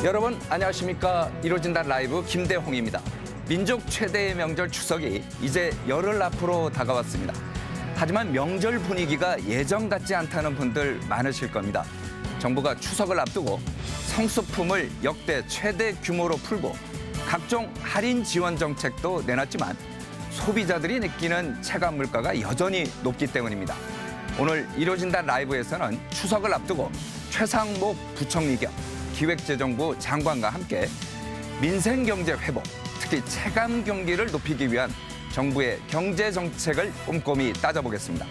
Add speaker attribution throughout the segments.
Speaker 1: 여러분 안녕하십니까. 이루어진다 라이브 김대홍입니다. 민족 최대의 명절 추석이 이제 열흘 앞으로 다가왔습니다. 하지만 명절 분위기가 예전 같지 않다는 분들 많으실 겁니다. 정부가 추석을 앞두고 성수품을 역대 최대 규모로 풀고 각종 할인 지원 정책도 내놨지만 소비자들이 느끼는 체감 물가가 여전히 높기 때문입니다. 오늘 이루어진다 라이브에서는 추석을 앞두고 최상목 부총리 겸 기획재정부 장관과 함께 민생경제 회복, 특히 체감 경기를 높이기 위한 정부의 경제 정책을 꼼꼼히 따져보겠습니다.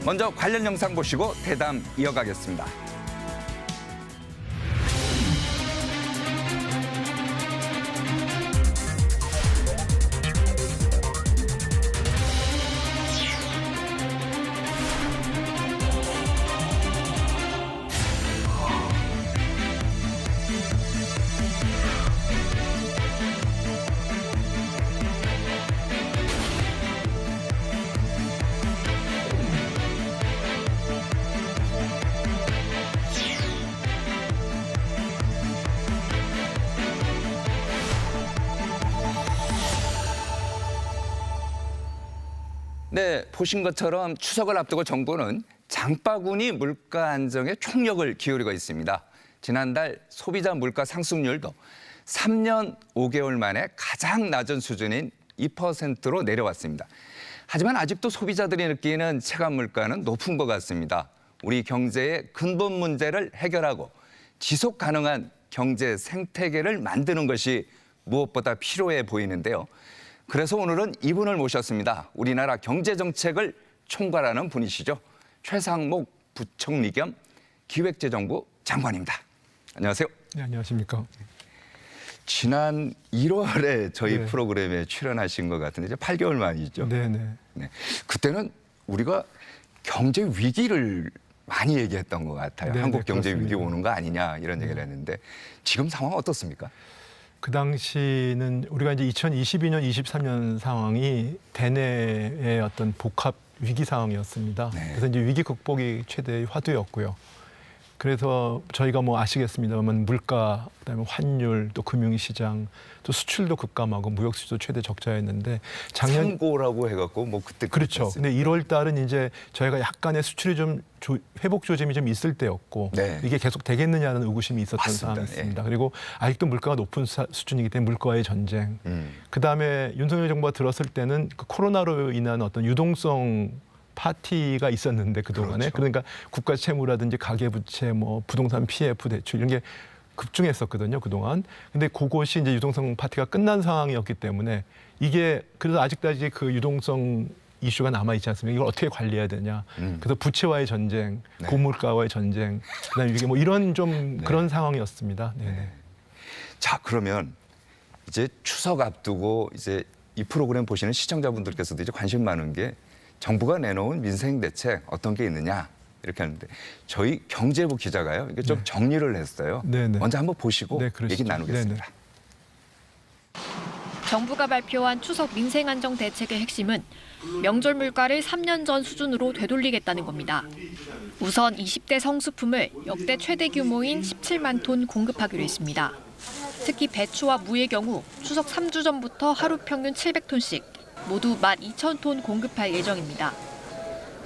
Speaker 1: 먼저 관련 영상 보시고 대담 이어가겠습니다. 네, 보신 것처럼 추석을 앞두고 정부는 장바구니 물가 안정에 총력을 기울이고 있습니다. 지난달 소비자 물가 상승률도 3년 5개월 만에 가장 낮은 수준인 2%로 내려왔습니다. 하지만 아직도 소비자들이 느끼는 체감 물가는 높은 것 같습니다. 우리 경제의 근본 문제를 해결하고 지속 가능한 경제 생태계를 만드는 것이 무엇보다 필요해 보이는데요. 그래서 오늘은 이분을 모셨습니다. 우리나라 경제정책을 총괄하는 분이시죠. 최상목 부총리 겸 기획재정부 장관입니다. 안녕하세요.
Speaker 2: 네, 안녕하십니까.
Speaker 1: 지난 1월에 저희 프로그램에 출연하신 것 같은데 이제 8개월 만이죠.
Speaker 2: 네네.
Speaker 1: 네. 그때는 우리가 경제 위기를 많이 얘기했던 것 같아요.
Speaker 2: 네네,
Speaker 1: 한국 경제
Speaker 2: 그렇습니다.
Speaker 1: 위기 오는 거 아니냐 이런 얘기를 했는데 지금 상황 어떻습니까?
Speaker 2: 그 당시는 우리가 이제 2022년, 23년 상황이 대내의 어떤 복합 위기 상황이었습니다.
Speaker 1: 네.
Speaker 2: 그래서 이제 위기 극복이 최대의 화두였고요. 그래서 저희가 뭐 아시겠습니다만 물가, 그다음에 환율, 또 금융시장, 또 수출도 급감하고 무역 수지도 최대 적자였는데 작년
Speaker 1: 상고라고 해갖고 뭐 그때
Speaker 2: 그렇죠.
Speaker 1: 그랬었습니다.
Speaker 2: 근데 1월 달은 이제 저희가 약간의 수출이 좀 회복 조짐이 좀 있을 때였고
Speaker 1: 네.
Speaker 2: 이게 계속 되겠느냐는 의구심이 있었던
Speaker 1: 맞습니다.
Speaker 2: 상황이었습니다. 그리고 아직도 물가가 높은 수준이기 때문에 물가의 전쟁. 그다음에 윤석열 정부가 들었을 때는 그 코로나로 인한 어떤 유동성 파티가 있었는데 그동안에
Speaker 1: 그렇죠.
Speaker 2: 그러니까 국가 채무라든지 가계부채, 뭐 부동산 PF 대출 이런 게 급증했었거든요, 그동안. 근데 그것이 이제 유동성 파티가 끝난 상황이었기 때문에 이게 그래서 아직까지 그 유동성 이슈가 남아있지 않습니까? 이걸 어떻게 관리해야 되냐. 그래서 부채와의 전쟁,
Speaker 1: 네.
Speaker 2: 고물가와의 전쟁, 그다음에 이게 뭐 이런 좀
Speaker 1: 네.
Speaker 2: 그런 상황이었습니다. 네네.
Speaker 1: 네. 자, 그러면 이제 추석 앞두고 이제 이 프로그램 보시는 시청자분들께서도 이제 관심 많은 게 정부가 내놓은 민생 대책 어떤 게 있느냐 이렇게 하는데 저희 경제부 기자가요. 이게 좀 정리를 했어요.
Speaker 2: 네네.
Speaker 1: 먼저 한번 보시고
Speaker 2: 네, 그러시죠.
Speaker 1: 얘기 나누겠습니다.
Speaker 2: 네네.
Speaker 3: 정부가 발표한 추석 민생 안정 대책의 핵심은 명절 물가를 3년 전 수준으로 되돌리겠다는 겁니다. 우선 20대 성수품을 역대 최대 규모인 17만 톤 공급하기로 했습니다. 특히 배추와 무의 경우 추석 3주 전부터 하루 평균 700톤씩 모두 12,000톤 공급할 예정입니다.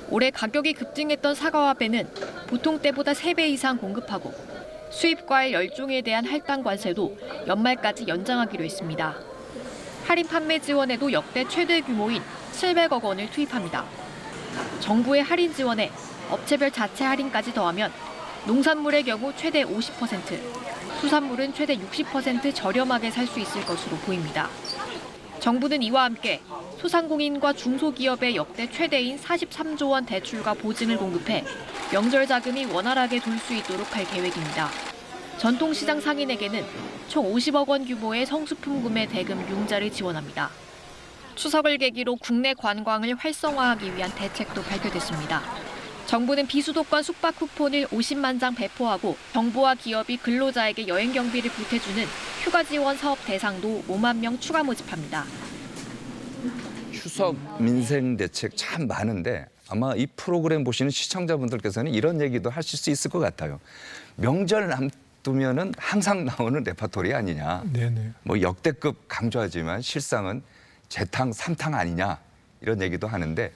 Speaker 3: 올해 가격이 급증했던 사과와 배는 보통 때보다 3배 이상 공급하고 수입 과일 10종에 대한 할당 관세도 연말까지 연장하기로 했습니다. 할인 판매 지원에도 역대 최대 규모인 700억 원을 투입합니다. 정부의 할인 지원에 업체별 자체 할인까지 더하면 농산물의 경우 최대 50%, 수산물은 최대 60% 저렴하게 살 수 있을 것으로 보입니다. 정부는 이와 함께 소상공인과 중소기업의 역대 최대인 43조 원 대출과 보증을 공급해 명절 자금이 원활하게 돌 수 있도록 할 계획입니다. 전통시장 상인에게는 총 50억 원 규모의 성수품 구매 대금 융자를 지원합니다. 추석을 계기로 국내 관광을 활성화하기 위한 대책도 발표됐습니다. 정부는 비수도권 숙박 쿠폰을 50만 장 배포하고 정부와 기업이 근로자에게 여행 경비를 보태주는 휴가 지원 사업 대상도 5만 명 추가 모집합니다.
Speaker 1: 추석 민생 대책 참 많은데 아마 이 프로그램 보시는 시청자분들께서는 이런 얘기도 하실 수 있을 것 같아요. 명절 두면은 항상 나오는 레퍼토리 아니냐.
Speaker 2: 네네.
Speaker 1: 뭐 역대급 강조하지만 실상은 재탕, 삼탕 아니냐 이런 얘기도 하는데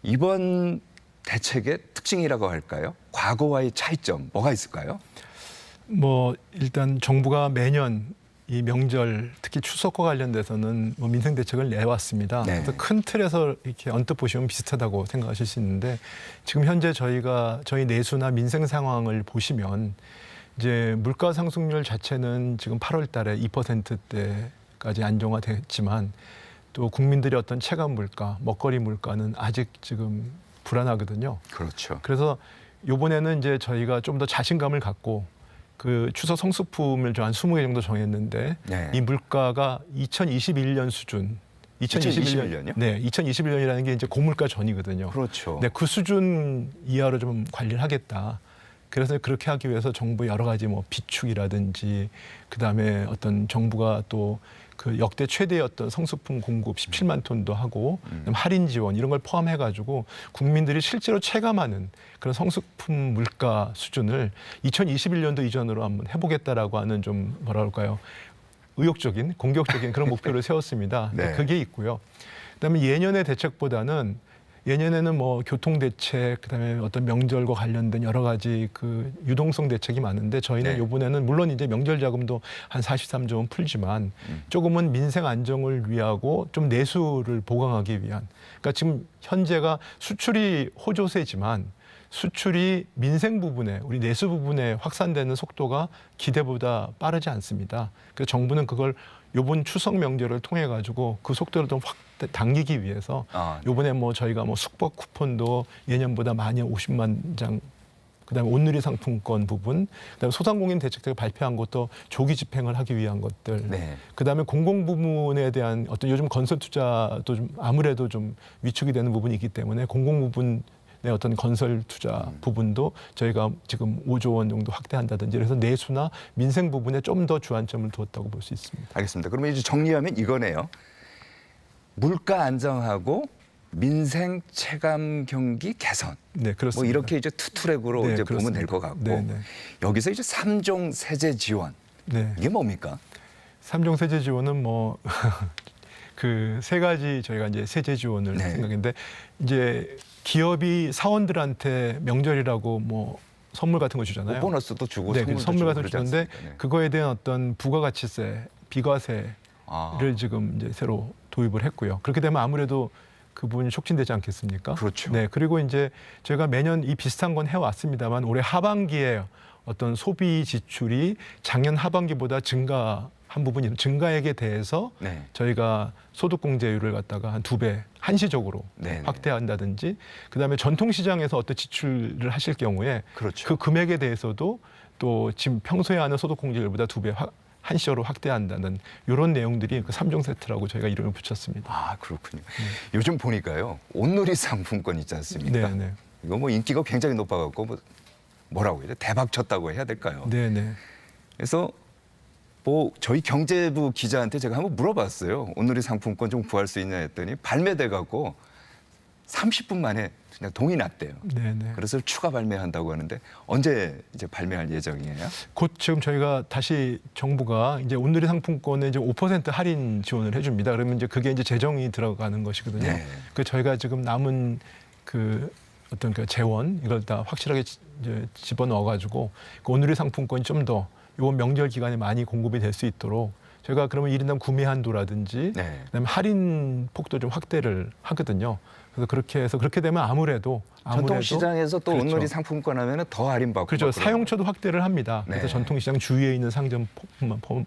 Speaker 1: 이번 대책의 특징이라고 할까요? 과거와의 차이점 뭐가 있을까요?
Speaker 2: 뭐 일단 정부가 매년 이 명절 특히 추석과 관련돼서는 뭐 민생 대책을 내왔습니다.
Speaker 1: 네.
Speaker 2: 그래서 큰 틀에서 이렇게 언뜻 보시면 비슷하다고 생각하실 수 있는데 지금 현재 저희 내수나 민생 상황을 보시면 이제 물가 상승률 자체는 지금 8월 달에 2%대까지 안정화됐지만 또 국민들의 어떤 체감 물가, 먹거리 물가는 아직 지금 불안하거든요.
Speaker 1: 그렇죠.
Speaker 2: 그래서 이번에는 이제 저희가 좀 더 자신감을 갖고 그 추석 성수품을 한 20개 정도 정했는데
Speaker 1: 네.
Speaker 2: 이 물가가 2021년 수준.
Speaker 1: 2021년 이요?
Speaker 2: 네, 2021년이라는 게 이제 고물가 전이거든요.
Speaker 1: 그렇죠.
Speaker 2: 네, 그 수준 이하로 좀 관리를 하겠다. 그래서 그렇게 하기 위해서 정부 여러 가지 뭐 비축이라든지 그다음에 어떤 정부가 또 그 역대 최대의 어떤 성수품 공급 17만 톤도 하고 그다음에 할인 지원 이런 걸 포함해 가지고 국민들이 실제로 체감하는 그런 성수품 물가 수준을 2021년도 이전으로 한번 해보겠다라고 하는 좀 뭐라 그럴까요? 의욕적인 공격적인 그런 목표를 세웠습니다.
Speaker 1: 네.
Speaker 2: 그게 있고요. 그다음에 예년의 대책보다는 예년에는 뭐 교통 대책, 그다음에 어떤 명절과 관련된 여러 가지 그 유동성 대책이 많은데 저희는
Speaker 1: 네.
Speaker 2: 이번에는 물론 이제 명절 자금도 한 43조 원 풀지만 조금은 민생 안정을 위하고 좀 내수를 보강하기 위한. 그러니까 지금 현재가 수출이 호조세지만 수출이 민생 부분에 우리 내수 부분에 확산되는 속도가 기대보다 빠르지 않습니다. 그래서 정부는 그걸 이번 추석 명절을 통해 가지고 그 속도를 좀 확 당기기 위해서 이번에 뭐 저희가 뭐 숙박 쿠폰도 예년보다 많이 50만 장, 그다음에 온누리 상품권 부분, 그다음에 소상공인 대책들을 발표한 것도 조기 집행을 하기 위한 것들,
Speaker 1: 네.
Speaker 2: 그다음에 공공 부문에 대한 어떤 요즘 건설 투자도 좀 아무래도 좀 위축이 되는 부분이 있기 때문에 공공 부분 의 어떤 건설 투자 부분도 저희가 지금 5조 원 정도 확대한다든지 그래서 내수나 민생 부분에 좀 더 주안점을 두었다고 볼 수 있습니다.
Speaker 1: 알겠습니다. 그러면 이제 정리하면 이거네요. 물가 안정하고 민생 체감 경기 개선.
Speaker 2: 네, 그렇습니다.
Speaker 1: 뭐 이렇게 이제 투트랙으로
Speaker 2: 네,
Speaker 1: 이제 보면 될
Speaker 2: 그렇습니다.
Speaker 1: 것 같고
Speaker 2: 네, 네.
Speaker 1: 여기서 이제 3종 세제 지원
Speaker 2: 네.
Speaker 1: 이게 뭡니까?
Speaker 2: 3종 세제 지원은 뭐 그 세 가지 저희가 이제 세제 지원을
Speaker 1: 네.
Speaker 2: 생각했는데 이제 기업이 사원들한테 명절이라고 뭐 선물 같은 거 주잖아요.
Speaker 1: 뭐 보너스도 주고
Speaker 2: 네,
Speaker 1: 선물도
Speaker 2: 선물
Speaker 1: 주고
Speaker 2: 같은 거
Speaker 1: 그러지
Speaker 2: 주는데
Speaker 1: 않습니까? 네.
Speaker 2: 그거에 대한 어떤 부가가치세, 비과세를 지금 이제 새로 도입을 했고요. 그렇게 되면 아무래도 그 부분이 촉진되지 않겠습니까?
Speaker 1: 그렇죠.
Speaker 2: 네, 그리고 이제 저희가 매년 이 비슷한 건 해왔습니다만 올해 하반기에 어떤 소비 지출이 작년 하반기보다 증가한 부분이 증가액에 대해서
Speaker 1: 네.
Speaker 2: 저희가 소득공제율을 갖다가 한 2배 한시적으로
Speaker 1: 네네.
Speaker 2: 확대한다든지 그다음에 전통시장에서 어떤 지출을 하실 경우에
Speaker 1: 그렇죠.
Speaker 2: 그 금액에 대해서도 또 지금 평소에 하는 소득공제율보다 2배 한시적으로 확대한다는 이런 내용들이 그 3종 세트라고 저희가 이름을 붙였습니다.
Speaker 1: 아 그렇군요. 요즘 보니까요 온누리 상품권 있지 않습니까?
Speaker 2: 네, 네.
Speaker 1: 이거 뭐 인기가 굉장히 높아갖고 뭐라고 해야 돼? 대박 쳤다고 해야 될까요?
Speaker 2: 네, 네.
Speaker 1: 그래서 뭐 저희 경제부 기자한테 제가 한번 물어봤어요. 온누리 상품권 좀 구할 수 있냐 했더니 발매돼 갖고 30분 만에 그냥 동이 났대요.
Speaker 2: 네, 네.
Speaker 1: 그래서 추가 발매한다고 하는데 언제 이제 발매할 예정이에요?
Speaker 2: 곧 지금 저희가 다시 정부가 이제 온누리 상품권에 이제 5% 할인 지원을 해줍니다. 그러면 이제 그게 이제 재정이 들어가는 것이거든요.
Speaker 1: 네.
Speaker 2: 그 저희가 지금 남은 그 어떤 그 재원 이걸 다 확실하게 이제 집어넣어 가지고 그 온누리 상품권이 좀 더 이번 명절 기간에 많이 공급이 될 수 있도록 저희가 그러면 1인당 구매 한도라든지
Speaker 1: 네.
Speaker 2: 그다음에 할인 폭도 좀 확대를 하거든요. 그래서 그렇게 해서 그렇게 되면 아무래도
Speaker 1: 전통시장에서 또
Speaker 2: 그렇죠.
Speaker 1: 온누리 상품권 하면은 더 할인받고
Speaker 2: 그렇죠.
Speaker 1: 막 그러고.
Speaker 2: 사용처도 확대를 합니다. 그래서
Speaker 1: 네.
Speaker 2: 전통시장 주위에 있는 상점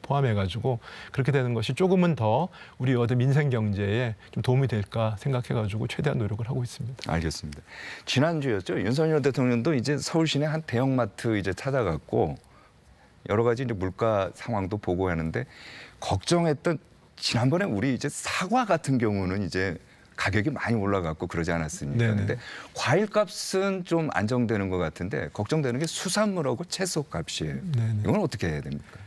Speaker 2: 포함해가지고 그렇게 되는 것이 조금은 더 우리 어떤 민생 경제에 좀 도움이 될까 생각해가지고 최대한 노력을 하고 있습니다.
Speaker 1: 알겠습니다. 지난주였죠. 윤석열 대통령도 이제 서울 시내 한 대형마트 이제 찾아갔고 여러 가지 이제 물가 상황도 보고하는데 걱정했던 지난번에 우리 이제 사과 같은 경우는 이제 가격이 많이 올라갔고 그러지 않았습니까?
Speaker 2: 네네.
Speaker 1: 그런데 과일값은 좀 안정되는 것 같은데 걱정되는 게 수산물하고 채소값이에요.
Speaker 2: 네네.
Speaker 1: 이건 어떻게 해야 됩니까?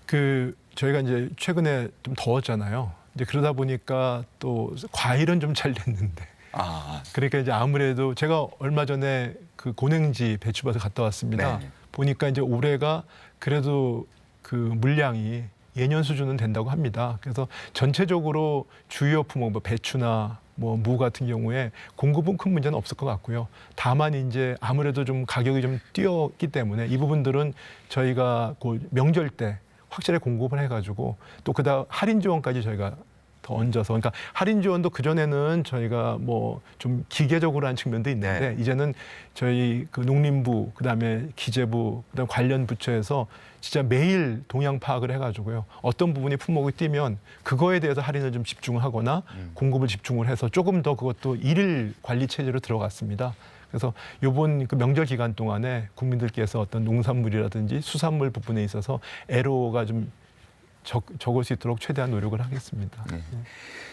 Speaker 2: 그 저희가 이제 최근에 좀 더웠잖아요. 이제 그러다 보니까 또 과일은 좀 잘 됐는데
Speaker 1: 아,
Speaker 2: 그러니까 이제 아무래도 제가 얼마 전에 그 고냉지 배추밭을 갔다 왔습니다.
Speaker 1: 네.
Speaker 2: 보니까 이제 올해가 그래도 그 물량이 예년 수준은 된다고 합니다. 그래서 전체적으로 주요 품목, 뭐 배추나 뭐 무 같은 경우에 공급은 큰 문제는 없을 것 같고요. 다만 이제 아무래도 좀 가격이 좀 뛰었기 때문에 이 부분들은 저희가 그 명절 때 확실히 공급을 해가지고 또 그다음 할인 지원까지 저희가 더 얹어서, 그러니까 할인 지원도 그전에는 저희가 뭐 좀 기계적으로 한 측면도 있는데
Speaker 1: 네.
Speaker 2: 이제는 저희 그 농림부, 그다음에 기재부, 그다음 관련 부처에서 진짜 매일 동향 파악을 해가지고요. 어떤 부분이 품목이 뛰면 그거에 대해서 할인을 좀 집중하거나 공급을 집중을 해서 조금 더 그것도 일일 관리 체제로 들어갔습니다. 그래서 이번 그 명절 기간 동안에 국민들께서 어떤 농산물이라든지 수산물 부분에 있어서 애로가 좀 적을 수 있도록 최대한 노력을 하겠습니다.
Speaker 1: 네.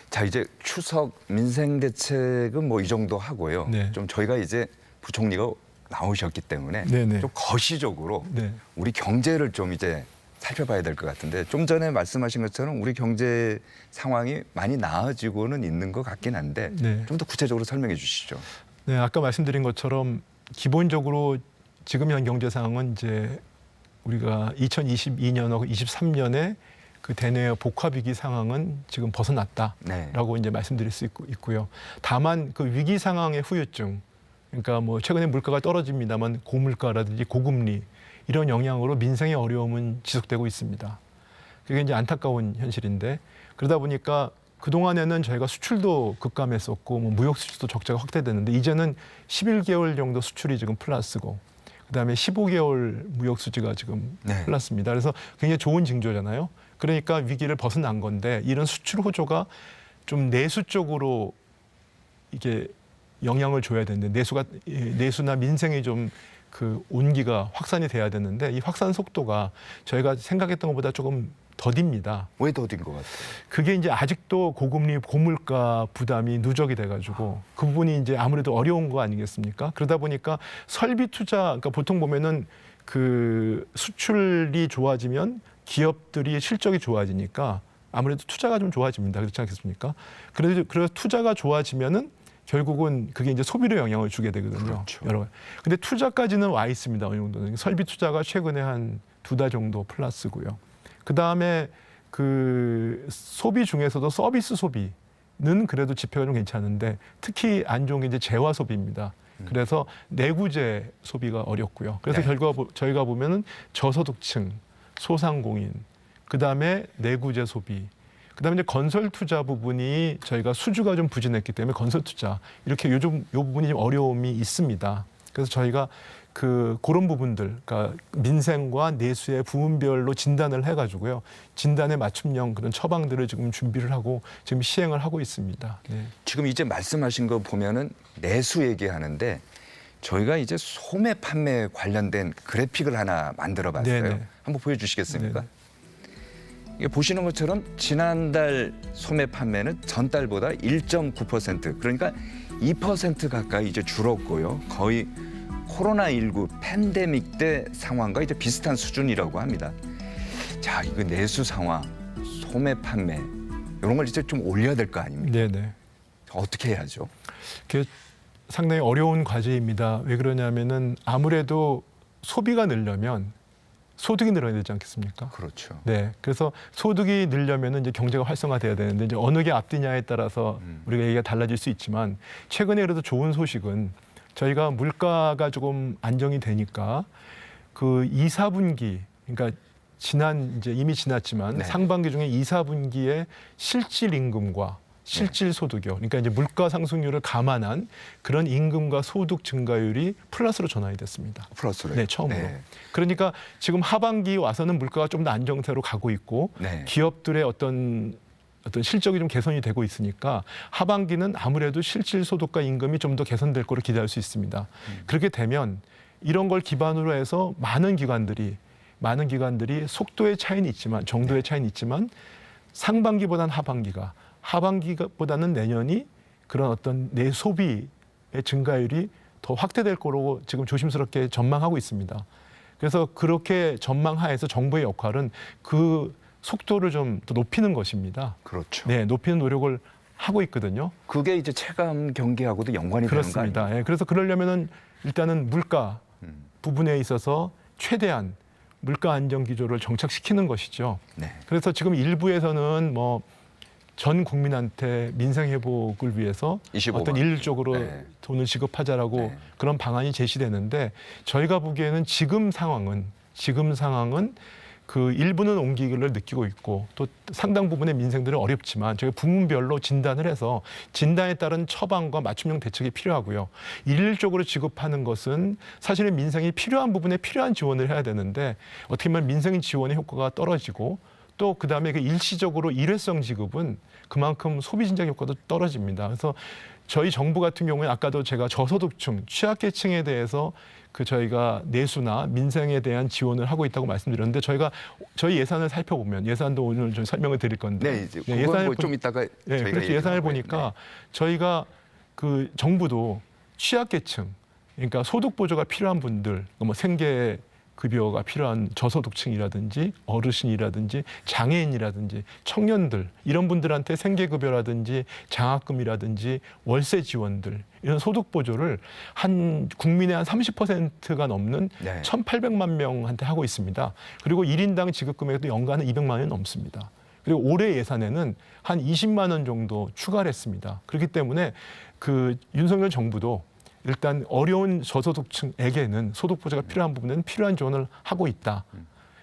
Speaker 1: 자, 이제 추석 민생 대책은 뭐 이 정도 하고요.
Speaker 2: 네.
Speaker 1: 좀 저희가 이제 부총리가 나오셨기 때문에
Speaker 2: 네네.
Speaker 1: 좀 거시적으로
Speaker 2: 네.
Speaker 1: 우리 경제를 좀 이제 살펴봐야 될 것 같은데, 좀 전에 말씀하신 것처럼 우리 경제 상황이 많이 나아지고는 있는 것 같긴 한데
Speaker 2: 네.
Speaker 1: 좀 더 구체적으로 설명해 주시죠.
Speaker 2: 네, 아까 말씀드린 것처럼 기본적으로 지금 현 경제 상황은 이제 우리가 2022년하고 23년에 그 대내 복합 위기 상황은 지금 벗어났다라고
Speaker 1: 네.
Speaker 2: 이제 말씀드릴 수 있고요. 다만 그 위기 상황의 후유증, 그러니까 뭐 최근에 물가가 떨어집니다만 고물가라든지 고금리 이런 영향으로 민생의 어려움은 지속되고 있습니다. 그게 이제 안타까운 현실인데, 그러다 보니까 그동안에는 저희가 수출도 급감했었고 뭐 무역 수출도 적자가 확대됐는데 이제는 11개월 정도 수출이 지금 플러스고 그다음에 15개월 무역 수지가 지금
Speaker 1: 네.
Speaker 2: 플러스입니다. 그래서 굉장히 좋은 징조잖아요. 그러니까 위기를 벗어난 건데 이런 수출 호조가 좀 내수 쪽으로 이게 영향을 줘야 되는데 내수나 민생이 좀 그 온기가 확산이 돼야 되는데 이 확산 속도가 저희가 생각했던 것보다 조금 더딥니다.
Speaker 1: 왜 더딘 것 같아요?
Speaker 2: 그게 이제 아직도 고금리, 고물가 부담이 누적이 돼가지고 그 부분이 이제 아무래도 어려운 거 아니겠습니까? 그러다 보니까 설비 투자, 그러니까 보통 보면은 그 수출이 좋아지면 기업들이 실적이 좋아지니까 아무래도 투자가 좀 좋아집니다. 그렇지 않겠습니까? 그래서 투자가 좋아지면은 결국은 그게 이제 소비로 영향을 주게 되거든요.
Speaker 1: 그렇죠.
Speaker 2: 여러 가지. 근데 투자까지는 와 있습니다. 어느 정도는. 설비 투자가 최근에 한 2달 정도 플러스고요. 그 다음에 그 소비 중에서도 서비스 소비는 그래도 지표가 좀 괜찮은데 특히 안 좋은 게 이제 재화 소비입니다. 그래서 내구재 소비가 어렵고요. 그래서
Speaker 1: 네.
Speaker 2: 결과 저희가 보면은 저소득층, 소상공인, 그 다음에 내구재 소비, 그 다음에 이제 건설 투자 부분이 저희가 수주가 좀 부진했기 때문에 건설 투자 이렇게 요즘 요 부분이 좀 어려움이 있습니다. 그래서 저희가 그런 부분들, 그러니까 민생과 내수의 부문별로 진단을 해가지고요, 진단에 맞춤형 그런 처방들을 지금 준비를 하고 지금 시행을 하고 있습니다. 네.
Speaker 1: 지금 이제 말씀하신 거 보면은 내수 얘기하는데 저희가 이제 소매 판매 관련된 그래픽을 하나 만들어 봤어요.
Speaker 2: 네네.
Speaker 1: 한번 보여주시겠습니까?
Speaker 2: 네네.
Speaker 1: 이게 보시는 것처럼 지난달 소매 판매는 전달보다 1.9%, 그러니까 2% 가까이 이제 줄었고요. 거의 코로나19 팬데믹 때 상황과 이제 비슷한 수준이라고 합니다. 자, 이거 내수 상황, 소매 판매 이런 걸 이제 좀 올려야 될 거 아닙니까?
Speaker 2: 네네.
Speaker 1: 어떻게 해야죠?
Speaker 2: 그게 상당히 어려운 과제입니다. 왜 그러냐면은 아무래도 소비가 늘려면 소득이 늘어야 되지 않겠습니까?
Speaker 1: 그렇죠.
Speaker 2: 네, 그래서 소득이 늘려면은 이제 경제가 활성화돼야 되는데 이제 어느 게 앞뒤냐에 따라서 우리가 얘기가 달라질 수 있지만 최근에 그래도 좋은 소식은 저희가 물가가 조금 안정이 되니까 그 2, 4분기, 그러니까 이미 지났지만
Speaker 1: 네.
Speaker 2: 상반기 중에 2, 4분기에 실질 임금과 실질 소득이요. 그러니까 이제 물가 상승률을 감안한 그런 임금과 소득 증가율이 플러스로 전환이 됐습니다.
Speaker 1: 플러스로.
Speaker 2: 네, 처음으로.
Speaker 1: 네.
Speaker 2: 그러니까 지금 하반기 와서는 물가가 좀 더 안정세로 가고 있고
Speaker 1: 네.
Speaker 2: 기업들의 어떤 실적이 좀 개선이 되고 있으니까 하반기는 아무래도 실질 소득과 임금이 좀 더 개선될 거로 기대할 수 있습니다. 그렇게 되면 이런 걸 기반으로 해서 많은 기관들이 속도의 차이는 있지만 정도의 차이는 있지만 상반기보다는 하반기보다는 내년이 그런 어떤 내 소비의 증가율이 더 확대될 거로 지금 조심스럽게 전망하고 있습니다. 그래서 그렇게 전망하에서 정부의 역할은 그 속도를 좀 더 높이는 것입니다.
Speaker 1: 그렇죠.
Speaker 2: 네, 높이는 노력을 하고 있거든요.
Speaker 1: 그게 이제 체감 경기하고도 연관이 되는 거 아니에요?
Speaker 2: 그렇습니다. 예, 그래서 그러려면은 일단은 물가 부분에 있어서 최대한 물가 안정 기조를 정착시키는 것이죠.
Speaker 1: 네.
Speaker 2: 그래서 지금 일부에서는 뭐 전 국민한테 민생 회복을 위해서
Speaker 1: 25만.
Speaker 2: 어떤 일률적으로
Speaker 1: 네.
Speaker 2: 돈을 지급하자라고
Speaker 1: 네.
Speaker 2: 그런 방안이 제시되는데 저희가 보기에는 지금 상황은 그 일부는 옮기기를 느끼고 있고 또 상당 부분의 민생들은 어렵지만 저희 부문별로 진단을 해서 진단에 따른 처방과 맞춤형 대책이 필요하고요. 일률적으로 지급하는 것은 사실은 민생이 필요한 부분에 필요한 지원을 해야 되는데 어떻게 보면 민생 지원의 효과가 떨어지고 또 그다음에 그 일시적으로 일회성 지급은 그만큼 소비 진작 효과도 떨어집니다. 그래서 저희 정부 같은 경우에 아까도 제가 저소득층, 취약계층에 대해서 그 저희가 내수나 민생에 대한 지원을 하고 있다고 말씀드렸는데 저희 예산을 살펴보면 예산도 오늘 좀 설명을 드릴 건데
Speaker 1: 네, 이제 그건 뭐좀 이따가
Speaker 2: 네,
Speaker 1: 저희가
Speaker 2: 그래서 예산을
Speaker 1: 얘기하고요.
Speaker 2: 보니까 저희가 그 정부도 취약계층, 그러니까 소득 보조가 필요한 분들, 뭐 생계 급여가 필요한 저소득층이라든지 어르신이라든지 장애인이라든지 청년들 이런 분들한테 생계급여라든지 장학금이라든지 월세 지원들 이런 소득 보조를 한 국민의 한 30%가 넘는
Speaker 1: 네.
Speaker 2: 1,800만 명한테 하고 있습니다. 그리고 1인당 지급 금액도 연간 200만 원이 넘습니다. 그리고 올해 예산에는 한 20만 원 정도 추가를 했습니다. 그렇기 때문에 그 윤석열 정부도 일단 어려운 저소득층에게는 소득 보조가 필요한 부분에는 필요한 지원을 하고 있다.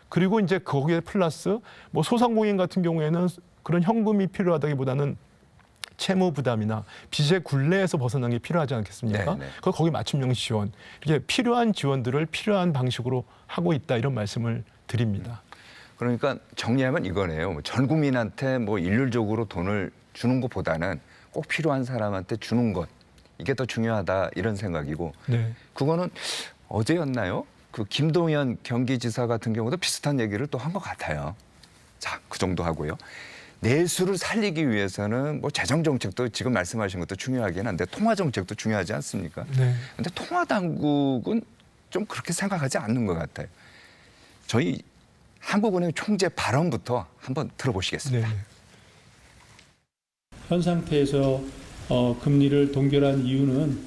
Speaker 2: 그리고 이제 거기에 플러스 뭐 소상공인 같은 경우에는 그런 현금이 필요하다기보다는 채무 부담이나 빚의 굴레에서 벗어나는 게 필요하지 않겠습니까?
Speaker 1: 네, 네.
Speaker 2: 거기 맞춤형 지원, 이렇게 필요한 지원들을 필요한 방식으로 하고 있다 이런 말씀을 드립니다.
Speaker 1: 그러니까 정리하면 이거네요. 전 국민한테 뭐 일률적으로 돈을 주는 것보다는 꼭 필요한 사람한테 주는 것. 이게 더 중요하다 이런 생각이고
Speaker 2: 네.
Speaker 1: 그거는 어제였나요? 그 김동연 경기지사 같은 경우도 비슷한 얘기를 또 한 것 같아요. 자, 그 정도 하고요. 내수를 살리기 위해서는 뭐 재정 정책도 지금 말씀하신 것도 중요하긴 한데 통화 정책도 중요하지 않습니까?
Speaker 2: 네.
Speaker 1: 근데 통화 당국은 좀 그렇게 생각하지 않는 것 같아요. 저희 한국은행 총재 발언부터 한번 들어보시겠습니다.
Speaker 2: 네.
Speaker 4: 현 상태에서 금리를 동결한 이유는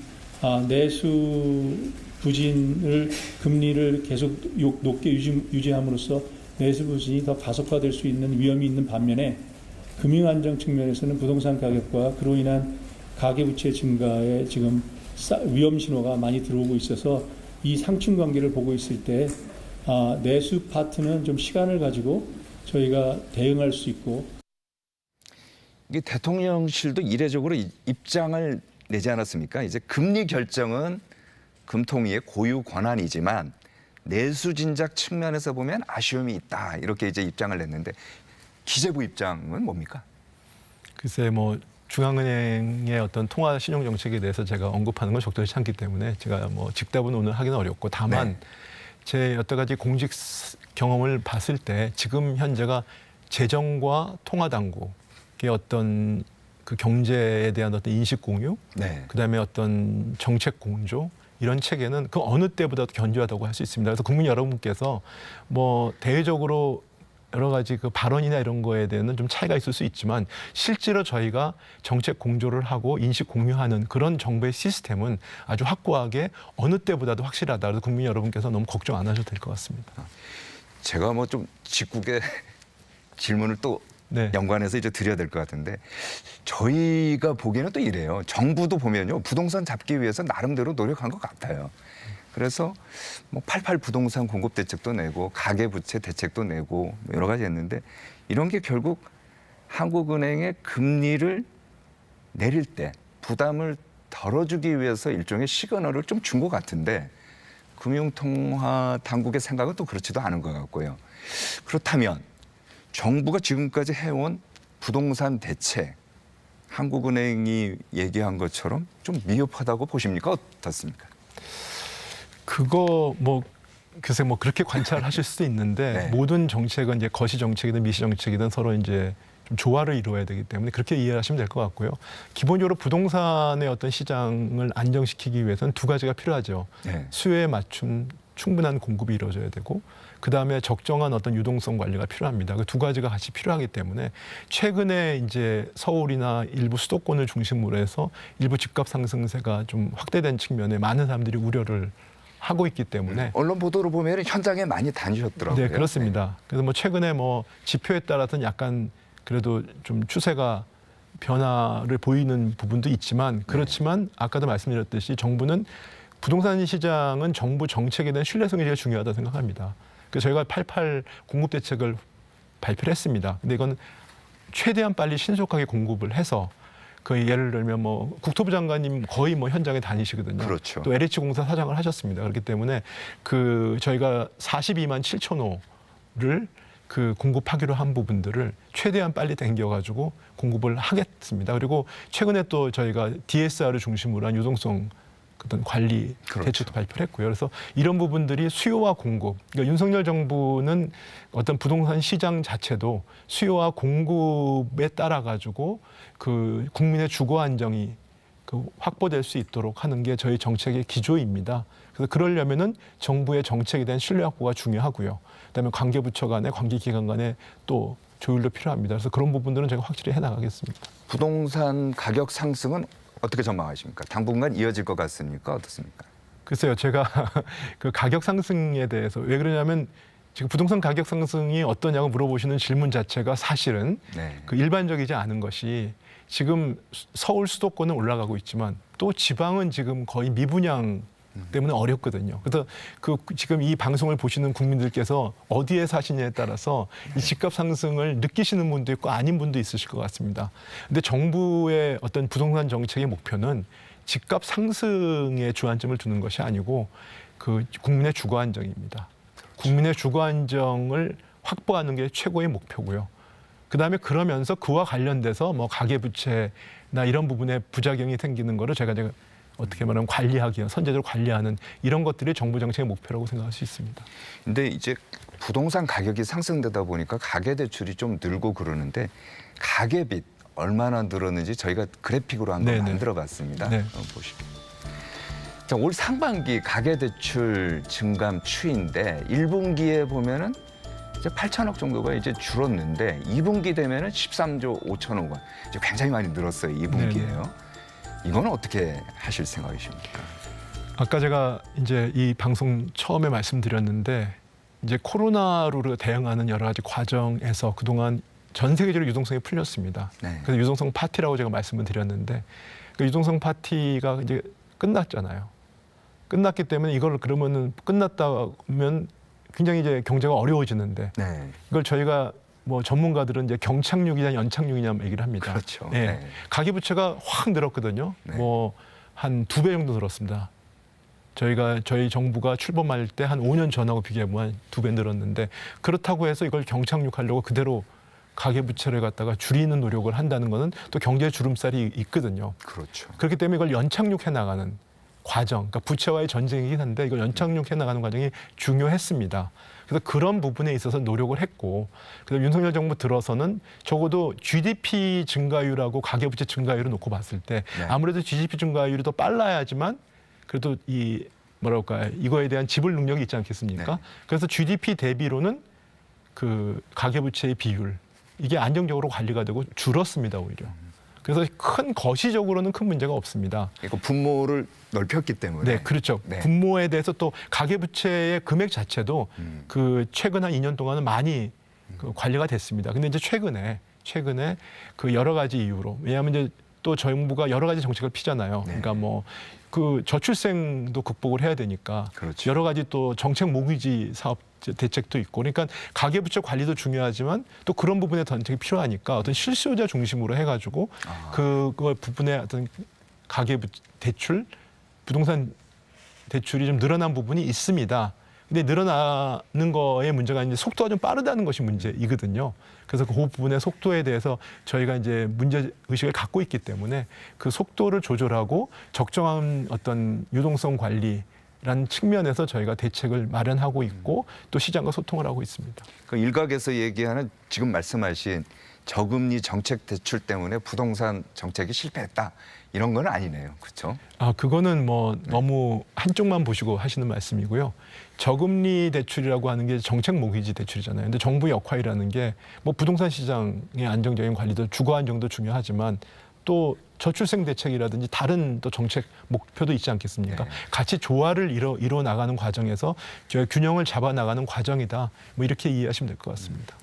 Speaker 4: 내수 부진을 금리를 계속 높게 유지함으로써 내수 부진이 더 가속화될 수 있는 위험이 있는 반면에 금융 안정 측면에서는 부동산 가격과 그로 인한 가계부채 증가에 지금 위험 신호가 많이 들어오고 있어서 이 상충 관계를 보고 있을 때 내수 파트는 좀 시간을 가지고 저희가 대응할 수 있고.
Speaker 1: 이게 대통령실도 이례적으로 입장을 내지 않았습니까? 이제 금리 결정은 금통위의 고유 권한이지만 내수 진작 측면에서 보면 아쉬움이 있다 이렇게 이제 입장을 냈는데 기재부 입장은 뭡니까?
Speaker 2: 글쎄 뭐 중앙은행의 어떤 통화 신용 정책에 대해서 제가 언급하는 건 적절치 않기 때문에 제가 뭐 직답은 오늘 하기는 어렵고 다만
Speaker 1: 네.
Speaker 2: 제 여러 가지 공직 경험을 봤을 때 지금 현재가 재정과 통화 당국의 어떤 그 경제에 대한 어떤 인식 공유,
Speaker 1: 네.
Speaker 2: 그다음에 어떤 정책 공조 이런 체계는 그 어느 때보다도 견조하다고 할 수 있습니다. 그래서 국민 여러분께서 뭐 대외적으로 여러 가지 그 발언이나 이런 거에 대해서는 좀 차이가 있을 수 있지만 실제로 저희가 정책 공조를 하고 인식 공유하는 그런 정부의 시스템은 아주 확고하게 어느 때보다도 확실하다. 그래서 국민 여러분께서 너무 걱정 안 하셔도 될 것 같습니다.
Speaker 1: 제가 뭐 좀 직국의 질문을 또
Speaker 2: 네.
Speaker 1: 연관해서 이제 드려야 될 것 같은데 저희가 보기에는 또 이래요. 정부도 보면요. 부동산 잡기 위해서 나름대로 노력한 것 같아요. 그래서 뭐 88 부동산 공급 대책도 내고 가계부채 대책도 내고 여러 가지 했는데 이런 게 결국 한국은행의 금리를 내릴 때 부담을 덜어주기 위해서 일종의 시그널을 좀 준 것 같은데 금융통화 당국의 생각은 또 그렇지도 않은 것 같고요. 그렇다면 정부가 지금까지 해온 부동산 대책 한국은행이 얘기한 것처럼 좀 미흡하다고 보십니까? 어떻습니까?
Speaker 2: 그거 뭐 글쎄 뭐 그렇게 관찰하실 수도 있는데
Speaker 1: 네.
Speaker 2: 모든 정책은 이제 거시 정책이든 미시 정책이든 서로 이제 좀 조화를 이루어야 되기 때문에 그렇게 이해하시면 될 것 같고요. 기본적으로 부동산의 어떤 시장을 안정시키기 위해서는 두 가지가 필요하죠.
Speaker 1: 네.
Speaker 2: 수요에 맞춘 충분한 공급이 이루어져야 되고 그다음에 적정한 어떤 유동성 관리가 필요합니다. 그 두 가지가 같이 필요하기 때문에 최근에 이제 서울이나 일부 수도권을 중심으로 해서 일부 집값 상승세가 좀 확대된 측면에 많은 사람들이 우려를 하고 있기 때문에
Speaker 1: 언론 보도를 보면 현장에 많이 다니셨더라고요.
Speaker 2: 네, 그렇습니다. 그래서 뭐 최근에 뭐 지표에 따라서는 약간 그래도 좀 추세가 변화를 보이는 부분도 있지만 그렇지만 아까도 말씀드렸듯이 정부는 부동산 시장은 정부 정책에 대한 신뢰성이 제일 중요하다고 생각합니다. 그래서 저희가 88 공급 대책을 발표를 했습니다. 근데 이건 최대한 빨리 신속하게 공급을 해서 그 예를 들면 뭐 국토부 장관님 거의 뭐 현장에 다니시거든요.
Speaker 1: 그렇죠.
Speaker 2: 또 LH공사 사장을 하셨습니다. 그렇기 때문에 그 저희가 42만 7천 호를 그 공급하기로 한 부분들을 최대한 빨리 당겨가지고 공급을 하겠습니다. 그리고 최근에 또 저희가 DSR을 중심으로 한 유동성 어떤 관리
Speaker 1: 그렇죠.
Speaker 2: 대책도 발표를 했고요. 그래서 이런 부분들이 수요와 공급. 그러니까 윤석열 정부는 어떤 부동산 시장 자체도 수요와 공급에 따라 가지고 그 국민의 주거 안정이 그 확보될 수 있도록 하는 게 저희 정책의 기조입니다. 그래서 그러려면은 정부의 정책에 대한 신뢰 확보가 중요하고요. 그다음에 관계부처 간에 관계기관 간에 또 조율도 필요합니다. 그래서 그런 부분들은 제가 확실히 해나가겠습니다.
Speaker 1: 부동산 가격 상승은 어떻게 전망하십니까? 당분간 이어질 것 같습니까? 어떻습니까?
Speaker 2: 글쎄요, 제가 그 가격 상승에 대해서 왜 그러냐면 지금 부동산 가격 상승이 어떠냐고 물어보시는 질문 자체가 사실은
Speaker 1: 네.
Speaker 2: 그 일반적이지 않은 것이 지금 서울 수도권은 올라가고 있지만 또 지방은 지금 거의 미분양 때문에 어렵거든요. 그래서 그 지금 이 방송을 보시는 국민들께서 어디에 사시냐에 따라서 이 집값 상승을 느끼시는 분도 있고 아닌 분도 있으실 것 같습니다. 근데 정부의 어떤 부동산 정책의 목표는 집값 상승에 주안점을 두는 것이 아니고 그 국민의 주거 안정입니다. 국민의 주거 안정을 확보하는 게 최고의 목표고요. 그다음에 그러면서 그와 관련돼서 뭐 가계부채나 이런 부분에 부작용이 생기는 거를 제가 어떻게 말하면 관리하기, 선제적으로 관리하는 이런 것들이 정부 정책의 목표라고 생각할 수 있습니다.
Speaker 1: 근데 이제 부동산 가격이 상승되다 보니까 가계 대출이 좀 늘고 그러는데 가계빚 얼마나 늘었는지 저희가 그래픽으로 한번
Speaker 2: 네네.
Speaker 1: 만들어봤습니다.
Speaker 2: 네.
Speaker 1: 보시죠. 자, 올 상반기 가계 대출 증감 추이인데 1분기에 보면은 이제 8천억 정도가 이제 줄었는데 2분기 되면은 13조 5천억 원. 이제 굉장히 많이 늘었어요. 2분기에요. 이건 어떻게 하실 생각이십니까?
Speaker 2: 아까 제가 이제 이 방송 처음에 말씀드렸는데 이제 코로나로 대응하는 여러 가지 과정에서 그동안 전 세계적으로 유동성이 풀렸습니다.
Speaker 1: 네.
Speaker 2: 그래서 유동성 파티라고 제가 말씀을 드렸는데 그 유동성 파티가 이제 끝났잖아요. 끝났기 때문에 이걸 그러면은 끝났다면 굉장히 이제 경제가 어려워지는데
Speaker 1: 네.
Speaker 2: 이걸 저희가 뭐 전문가들은 이제 경착륙이냐 연착륙이냐 얘기를 합니다.
Speaker 1: 그렇죠.
Speaker 2: 네.
Speaker 1: 네.
Speaker 2: 가계부채가 확 늘었거든요.
Speaker 1: 네.
Speaker 2: 뭐 한 2배 정도 늘었습니다. 저희 정부가 출범할 때 한 5년 전하고 비교해보면 2배 늘었는데 그렇다고 해서 이걸 경착륙하려고 그대로 가계부채를 갖다가 줄이는 노력을 한다는 것은 또 경제 주름살이 있거든요.
Speaker 1: 그렇죠.
Speaker 2: 그렇기 때문에 이걸 연착륙해 나가는 과정, 그러니까 부채와의 전쟁이긴 한데 이걸 연착륙해 나가는 과정이 중요했습니다. 그래서 그런 부분에 있어서 노력을 했고, 그다음 윤석열 정부 들어서는 적어도 GDP 증가율하고 가계부채 증가율을 놓고 봤을 때
Speaker 1: 네.
Speaker 2: 아무래도 GDP 증가율이 더 빨라야지만 그래도 이 뭐랄까 이거에 대한 지불 능력이 있지 않겠습니까?
Speaker 1: 네.
Speaker 2: 그래서 GDP 대비로는 그 가계부채의 비율 이게 안정적으로 관리가 되고 줄었습니다 오히려. 그래서 큰 거시적으로는 큰 문제가 없습니다.
Speaker 1: 이거 분모를 넓혔기 때문에.
Speaker 2: 네, 그렇죠.
Speaker 1: 네.
Speaker 2: 분모에 대해서 또 가계부채의 금액 자체도 그 최근 한 2년 동안은 많이 그 관리가 됐습니다. 근데 이제 최근에 그 여러 가지 이유로 왜냐하면 이제 또 정부가 여러 가지 정책을 피잖아요.
Speaker 1: 네.
Speaker 2: 그러니까 뭐 그 저출생도 극복을 해야 되니까
Speaker 1: 그렇죠.
Speaker 2: 여러 가지 또 정책 모기지 사업 대책도 있고 그러니까 가계부채 관리도 중요하지만 또 그런 부분에 정책이 필요하니까 어떤 실수요자 중심으로 해가지고 그거 부분에 어떤 가계부채 대출 부동산 대출이 좀 늘어난 부분이 있습니다. 근데 늘어나는 거에 문제가 이제 속도가 좀 빠르다는 것이 문제이거든요. 그래서 그 부분의 속도에 대해서 저희가 이제 문제 의식을 갖고 있기 때문에 그 속도를 조절하고 적정한 어떤 유동성 관리 라는 측면에서 저희가 대책을 마련하고 있고 또 시장과 소통을 하고 있습니다.
Speaker 1: 그 일각에서 얘기하는 지금 말씀하신 저금리 정책 대출 때문에 부동산 정책이 실패했다. 이런 건 아니네요. 그렇죠?
Speaker 2: 그거는 뭐 너무 한쪽만 보시고 하시는 말씀이고요. 저금리 대출이라고 하는 게 정책 모기지 대출이잖아요. 근데 정부 역할이라는 게 뭐 부동산 시장의 안정적인 관리도 주거 안정도 중요하지만 또 저출생 대책이라든지 다른 또 정책 목표도 있지 않겠습니까?
Speaker 1: 네.
Speaker 2: 같이 조화를 이뤄 나가는 과정에서 저희 균형을 잡아 나가는 과정이다. 뭐 이렇게 이해하시면 될 것 같습니다.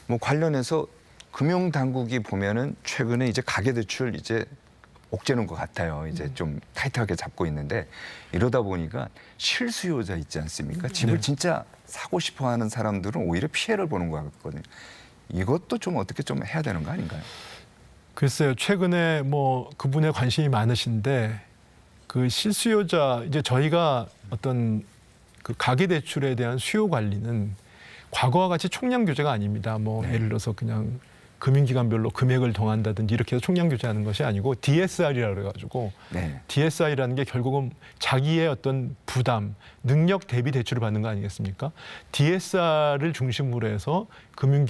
Speaker 1: 뭐 관련해서 금융 당국이 보면은 최근에 이제 가계 대출 이제 옥죄는 것 같아요. 이제 좀 타이트하게 잡고 있는데 이러다 보니까 실수요자 있지 않습니까? 집을
Speaker 2: 네.
Speaker 1: 진짜 사고 싶어하는 사람들은 오히려 피해를 보는 것 같거든요. 이것도 좀 어떻게 좀 해야 되는 거 아닌가요?
Speaker 2: 글쎄요. 최근에 뭐 그분에 관심이 많으신데 그 실수요자 이제 저희가 어떤 그 가계 대출에 대한 수요 관리는 과거와 같이 총량 규제가 아닙니다. 뭐
Speaker 1: 네.
Speaker 2: 예를 들어서 그냥 금융기관별로 금액을 정한다든지 이렇게 해서 총량 규제하는 것이 아니고 DSR이라고 그래가지고
Speaker 1: 네.
Speaker 2: DSR이라는 게 결국은 자기의 어떤 부담, 능력 대비 대출을 받는 거 아니겠습니까? DSR을 중심으로 해서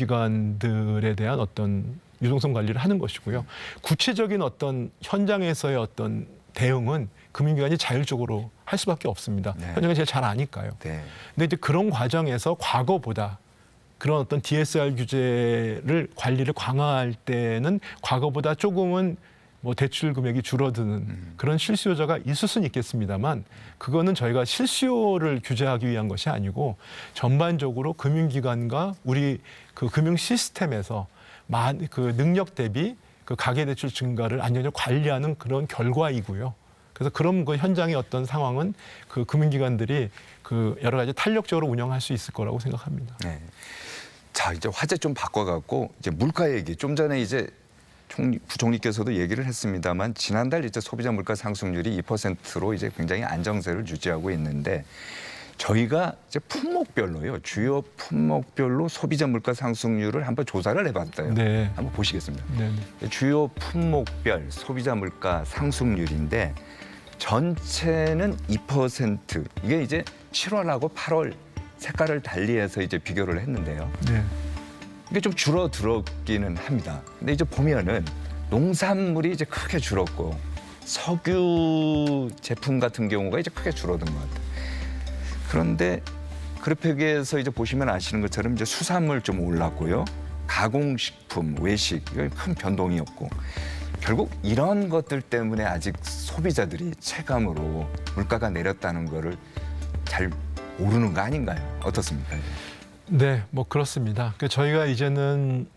Speaker 2: 금융기관들에 대한 어떤 유동성 관리를 하는 것이고요. 구체적인 어떤 현장에서의 어떤 대응은 금융기관이 자율적으로 할 수밖에 없습니다.
Speaker 1: 네.
Speaker 2: 현장이 제일 잘 아니까요.
Speaker 1: 네.
Speaker 2: 근데 이제 그런 과정에서 과거보다 그런 어떤 DSR 규제를 관리를 강화할 때는 과거보다 조금은 뭐 대출 금액이 줄어드는 그런 실수요자가 있을 수는 있겠습니다만 그거는 저희가 실수요를 규제하기 위한 것이 아니고 전반적으로 금융기관과 우리 그 금융 시스템에서 그 능력 대비 그 가계대출 증가를 안정적으로 관리하는 그런 결과이고요. 그래서 그런 그 현장의 어떤 상황은 그 금융기관들이 그 여러 가지 탄력적으로 운영할 수 있을 거라고 생각합니다.
Speaker 1: 네. 자, 이제 화제 좀 바꿔갖고 이제 물가 얘기 좀 전에 이제 부총리께서도 얘기를 했습니다만 지난달 이제 소비자 물가 상승률이 2%로 이제 굉장히 안정세를 유지하고 있는데 저희가 이제 품목별로요 주요 품목별로 소비자 물가 상승률을 한번 조사를 해봤어요.
Speaker 2: 네.
Speaker 1: 한번 보시겠습니다.
Speaker 2: 네.
Speaker 1: 주요 품목별 소비자 물가 상승률인데 전체는 2%. 이게 이제 7월하고 8월 색깔을 달리해서 이제 비교를 했는데요.
Speaker 2: 네.
Speaker 1: 이게 좀 줄어들었기는 합니다. 근데 이제 보면은 농산물이 이제 크게 줄었고 석유 제품 같은 경우가 이제 크게 줄어든 것 같아요. 그런데 그래픽에서 이제 보시면 아시는 것처럼 이제 수산물 좀 올랐고요. 가공식품, 외식 이건 큰 변동이 없고 결국 이런 것들 때문에 아직 소비자들이 체감으로 물가가 내렸다는 거를 잘 모르는 거 아닌가요? 어떻습니까?
Speaker 2: 네, 뭐 그렇습니다. 저희가 이제는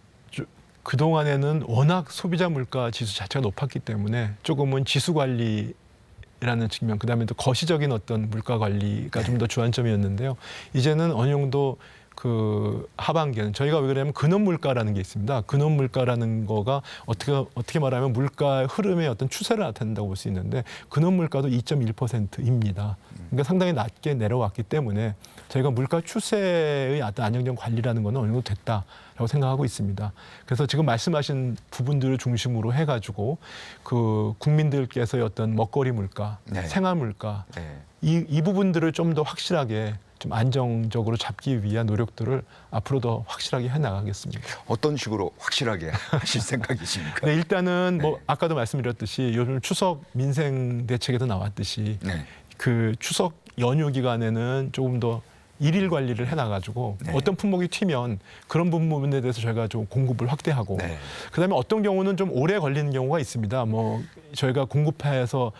Speaker 2: 그동안에는 워낙 소비자 물가 지수 자체가 높았기 때문에 조금은 지수 관리라는 측면, 그다음에 또 거시적인 어떤 물가 관리가 좀 더 주안점이었는데요. 이제는 어느 정도 그 하반기에는 저희가 왜 그러냐면 근원 물가라는 게 있습니다. 근원 물가라는 거가 어떻게 말하면 물가의 흐름의 어떤 추세를 나타낸다고 볼 수 있는데 근원 물가도 2.1%입니다. 그러니까 상당히 낮게 내려왔기 때문에 저희가 물가 추세의 어떤 안정적 관리라는 거는 어느 정도 됐다라고 생각하고 있습니다. 그래서 지금 말씀하신 부분들을 중심으로 해가지고 그 국민들께서의 어떤 먹거리 물가,
Speaker 1: 네.
Speaker 2: 생활 물가
Speaker 1: 네.
Speaker 2: 이 부분들을 좀 더 확실하게 좀 안정적으로 잡기 위한 노력들을 앞으로 더 확실하게 해나가겠습니다.
Speaker 1: 어떤 식으로 확실하게 하실 생각이십니까?
Speaker 2: 네, 일단은 뭐
Speaker 1: 네.
Speaker 2: 아까도 말씀드렸듯이 요즘 추석 민생 대책에도 나왔듯이
Speaker 1: 네.
Speaker 2: 그 추석 연휴 기간에는 조금 더 일일 관리를 해놔가지고
Speaker 1: 네.
Speaker 2: 어떤 품목이 튀면 그런 부분에 대해서 저희가 좀 공급을 확대하고
Speaker 1: 네.
Speaker 2: 그다음에 어떤 경우는 좀 오래 걸리는 경우가 있습니다. 뭐 저희가 공급해서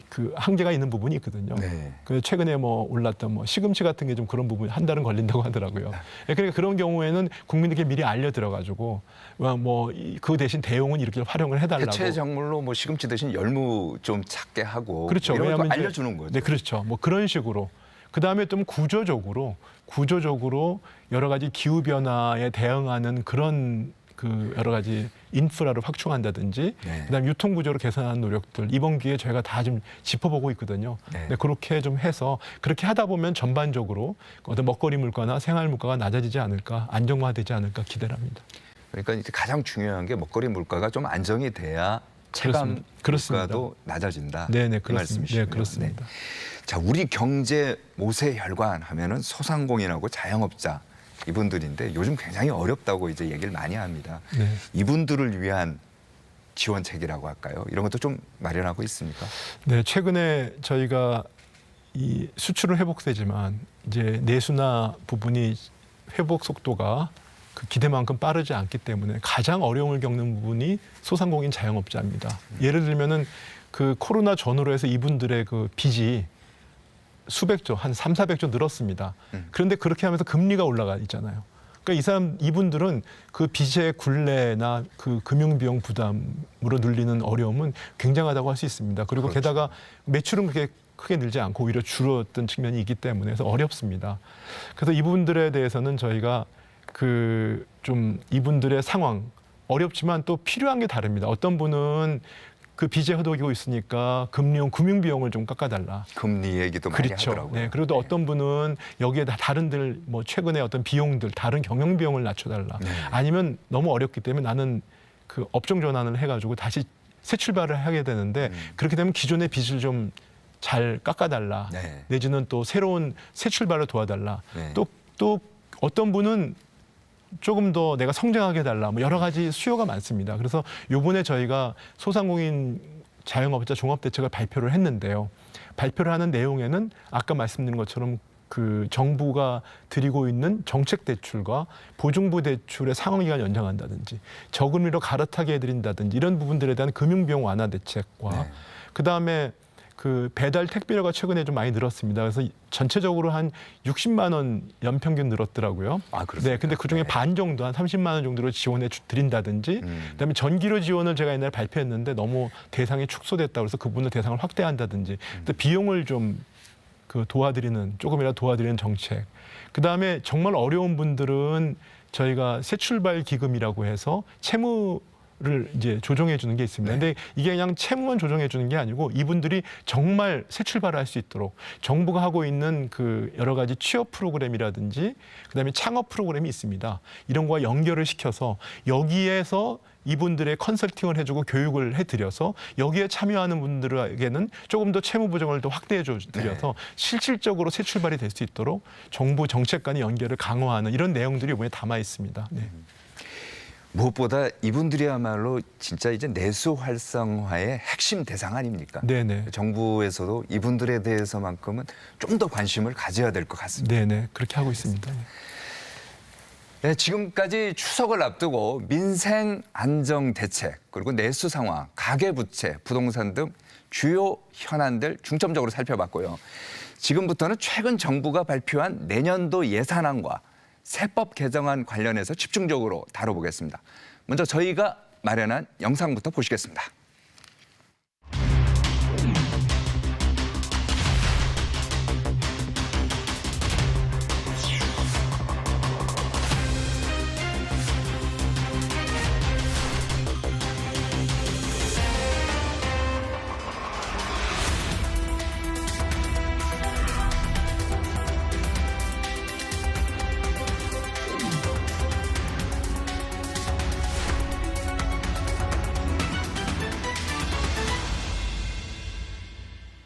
Speaker 2: 그 한계가 있는 부분이 있거든요.
Speaker 1: 네.
Speaker 2: 그 최근에 뭐 올랐던 뭐 시금치 같은 게 좀 그런 부분 한 달은 걸린다고 하더라고요. 그러니까 그런 경우에는 국민들께 미리 알려들어가지고 뭐 그 대신 대용은 이렇게 활용을 해달라고.
Speaker 1: 해체 작물로 뭐 시금치 대신 열무 좀 찾게 하고
Speaker 2: 그렇죠.
Speaker 1: 이런 거
Speaker 2: 왜냐하면 이제-
Speaker 1: 알려주는 거죠.
Speaker 2: 네, 그렇죠. 뭐 그런 식으로. 그다음에 좀 구조적으로 여러 가지 기후 변화에 대응하는 그런 그 여러 가지 인프라를 확충한다든지
Speaker 1: 네.
Speaker 2: 그다음에 유통 구조를 개선하는 노력들 이번 기회에 저희가 다 좀 짚어보고 있거든요.
Speaker 1: 네.
Speaker 2: 네, 그렇게 좀 해서 그렇게 하다 보면 전반적으로 어떤 먹거리 물가나 생활 물가가 낮아지지 않을까, 안정화되지 않을까 기대를 합니다.
Speaker 1: 그러니까 이제 가장 중요한 게 먹거리 물가가 좀 안정이 돼야 체감
Speaker 2: 그렇습니다.
Speaker 1: 물가도 낮아진다.
Speaker 2: 네네,
Speaker 1: 이
Speaker 2: 그렇습니다.
Speaker 1: 말씀이시군요.
Speaker 2: 네, 그렇습니다.
Speaker 1: 자, 우리 경제 모세 혈관 하면은 소상공인하고 자영업자 이분들인데 요즘 굉장히 어렵다고 이제 얘기를 많이 합니다.
Speaker 2: 네.
Speaker 1: 이분들을 위한 지원책이라고 할까요? 이런 것도 좀 마련하고 있습니까?
Speaker 2: 네, 최근에 저희가 이 수출은 회복세지만 이제 내수나 부분이 회복 속도가 그 기대만큼 빠르지 않기 때문에 가장 어려움을 겪는 부분이 소상공인 자영업자입니다. 예를 들면은 그 코로나 전후로 해서 이분들의 그 빚이 수백조, 한 300~400조 늘었습니다. 그런데 그렇게 하면서 금리가 올라가 있잖아요. 그러니까 이분들은 그 빚의 굴레나 그 금융비용 부담으로 눌리는 어려움은 굉장하다고 할 수 있습니다. 그리고
Speaker 1: 그렇죠.
Speaker 2: 게다가 매출은 그렇게 크게 늘지 않고 오히려 줄었던 측면이 있기 때문에 그래서 어렵습니다. 그래서 이분들에 대해서는 저희가 그 좀 이분들의 상황 어렵지만 또 필요한 게 다릅니다. 어떤 분은 그 빚에 허덕이고 있으니까 금융 비용을 좀 깎아달라.
Speaker 1: 금리 얘기도 많이
Speaker 2: 그렇죠.
Speaker 1: 하더라고요.
Speaker 2: 네. 그리고 또 어떤 분은 여기에 다른들 뭐 최근에 어떤 비용들 다른 경영 비용을 낮춰달라.
Speaker 1: 네.
Speaker 2: 아니면 너무 어렵기 때문에 나는 그 업종 전환을 해가지고 다시 새 출발을 하게 되는데 그렇게 되면 기존의 빚을 좀 잘 깎아달라.
Speaker 1: 네.
Speaker 2: 내지는 또 새로운 새 출발을 도와달라.
Speaker 1: 네.
Speaker 2: 또 어떤 분은 조금 더 내가 성장하게 해달라. 뭐 여러 가지 수요가 많습니다. 그래서 요번에 저희가 소상공인 자영업자 종합대책을 발표를 했는데요. 발표를 하는 내용에는 아까 말씀드린 것처럼 그 정부가 드리고 있는 정책 대출과 보증부 대출의 상환기간 연장한다든지 저금리로 갈아타게 해드린다든지 이런 부분들에 대한 금융비용 완화 대책과
Speaker 1: 네.
Speaker 2: 그다음에 그 배달 택배료가 최근에 좀 많이 늘었습니다. 그래서 전체적으로 한 60만 원 연평균 늘었더라고요.
Speaker 1: 아, 그렇습니까?
Speaker 2: 네, 근데 그중에
Speaker 1: 네.
Speaker 2: 반 정도 한 30만 원 정도로 지원해 드린다든지 그다음에 전기료 지원을 제가 옛날에 발표했는데 너무 대상이 축소됐다고 해서 그분의 대상을 확대한다든지 또 비용을 좀 그 도와드리는 조금이라도 도와드리는 정책. 그다음에 정말 어려운 분들은 저희가 새 출발 기금이라고 해서 채무를 이제 조정해 주는 게 있습니다. 근데 이게 그냥 채무만 조정해 주는 게 아니고 이분들이 정말 새 출발을 할 수 있도록 정부가 하고 있는 그 여러 가지 취업 프로그램이라든지 그다음에 창업 프로그램이 있습니다. 이런 거와 연결을 시켜서 여기에서 이분들의 컨설팅을 해주고 교육을 해드려서 여기에 참여하는 분들에게는 조금 더 채무 보정을 더 확대해 드려서 실질적으로 새 출발이 될 수 있도록 정부 정책 간의 연결을 강화하는 이런 내용들이 이번에 담아 있습니다. 네.
Speaker 1: 무엇보다 이분들이야말로 진짜 이제 내수 활성화의 핵심 대상 아닙니까?
Speaker 2: 네네.
Speaker 1: 정부에서도 이분들에 대해서만큼은 좀 더 관심을 가져야 될 것 같습니다.
Speaker 2: 네네. 그렇게 하고 있습니다.
Speaker 1: 네, 지금까지 추석을 앞두고 민생 안정 대책 그리고 내수 상황, 가계부채, 부동산 등 주요 현안들 중점적으로 살펴봤고요. 지금부터는 최근 정부가 발표한 내년도 예산안과 세법 개정안 관련해서 집중적으로 다뤄보겠습니다. 먼저 저희가 마련한 영상부터 보시겠습니다.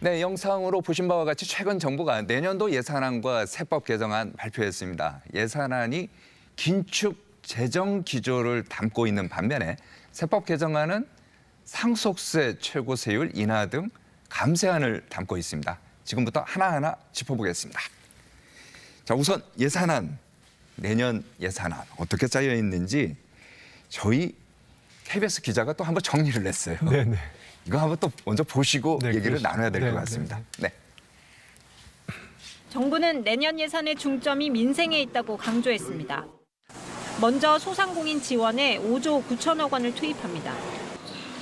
Speaker 1: 네, 영상으로 보신 바와 같이 최근 정부가 내년도 예산안과 세법 개정안 발표했습니다. 예산안이 긴축 재정 기조를 담고 있는 반면에 세법 개정안은 상속세 최고세율 인하 등 감세안을 담고 있습니다. 지금부터 하나하나 짚어보겠습니다. 자, 우선 예산안, 내년 예산안 어떻게 짜여 있는지 저희 KBS 기자가 또 한번 정리를 했어요.
Speaker 2: 네네.
Speaker 1: 이거 한번 또 먼저 보시고
Speaker 2: 네,
Speaker 1: 얘기를
Speaker 2: 그러시죠.
Speaker 1: 나눠야 될 것
Speaker 2: 네,
Speaker 1: 같습니다. 네.
Speaker 5: 정부는 내년 예산의 중점이 민생에 있다고 강조했습니다. 먼저 소상공인 지원에 5조 9천억 원을 투입합니다.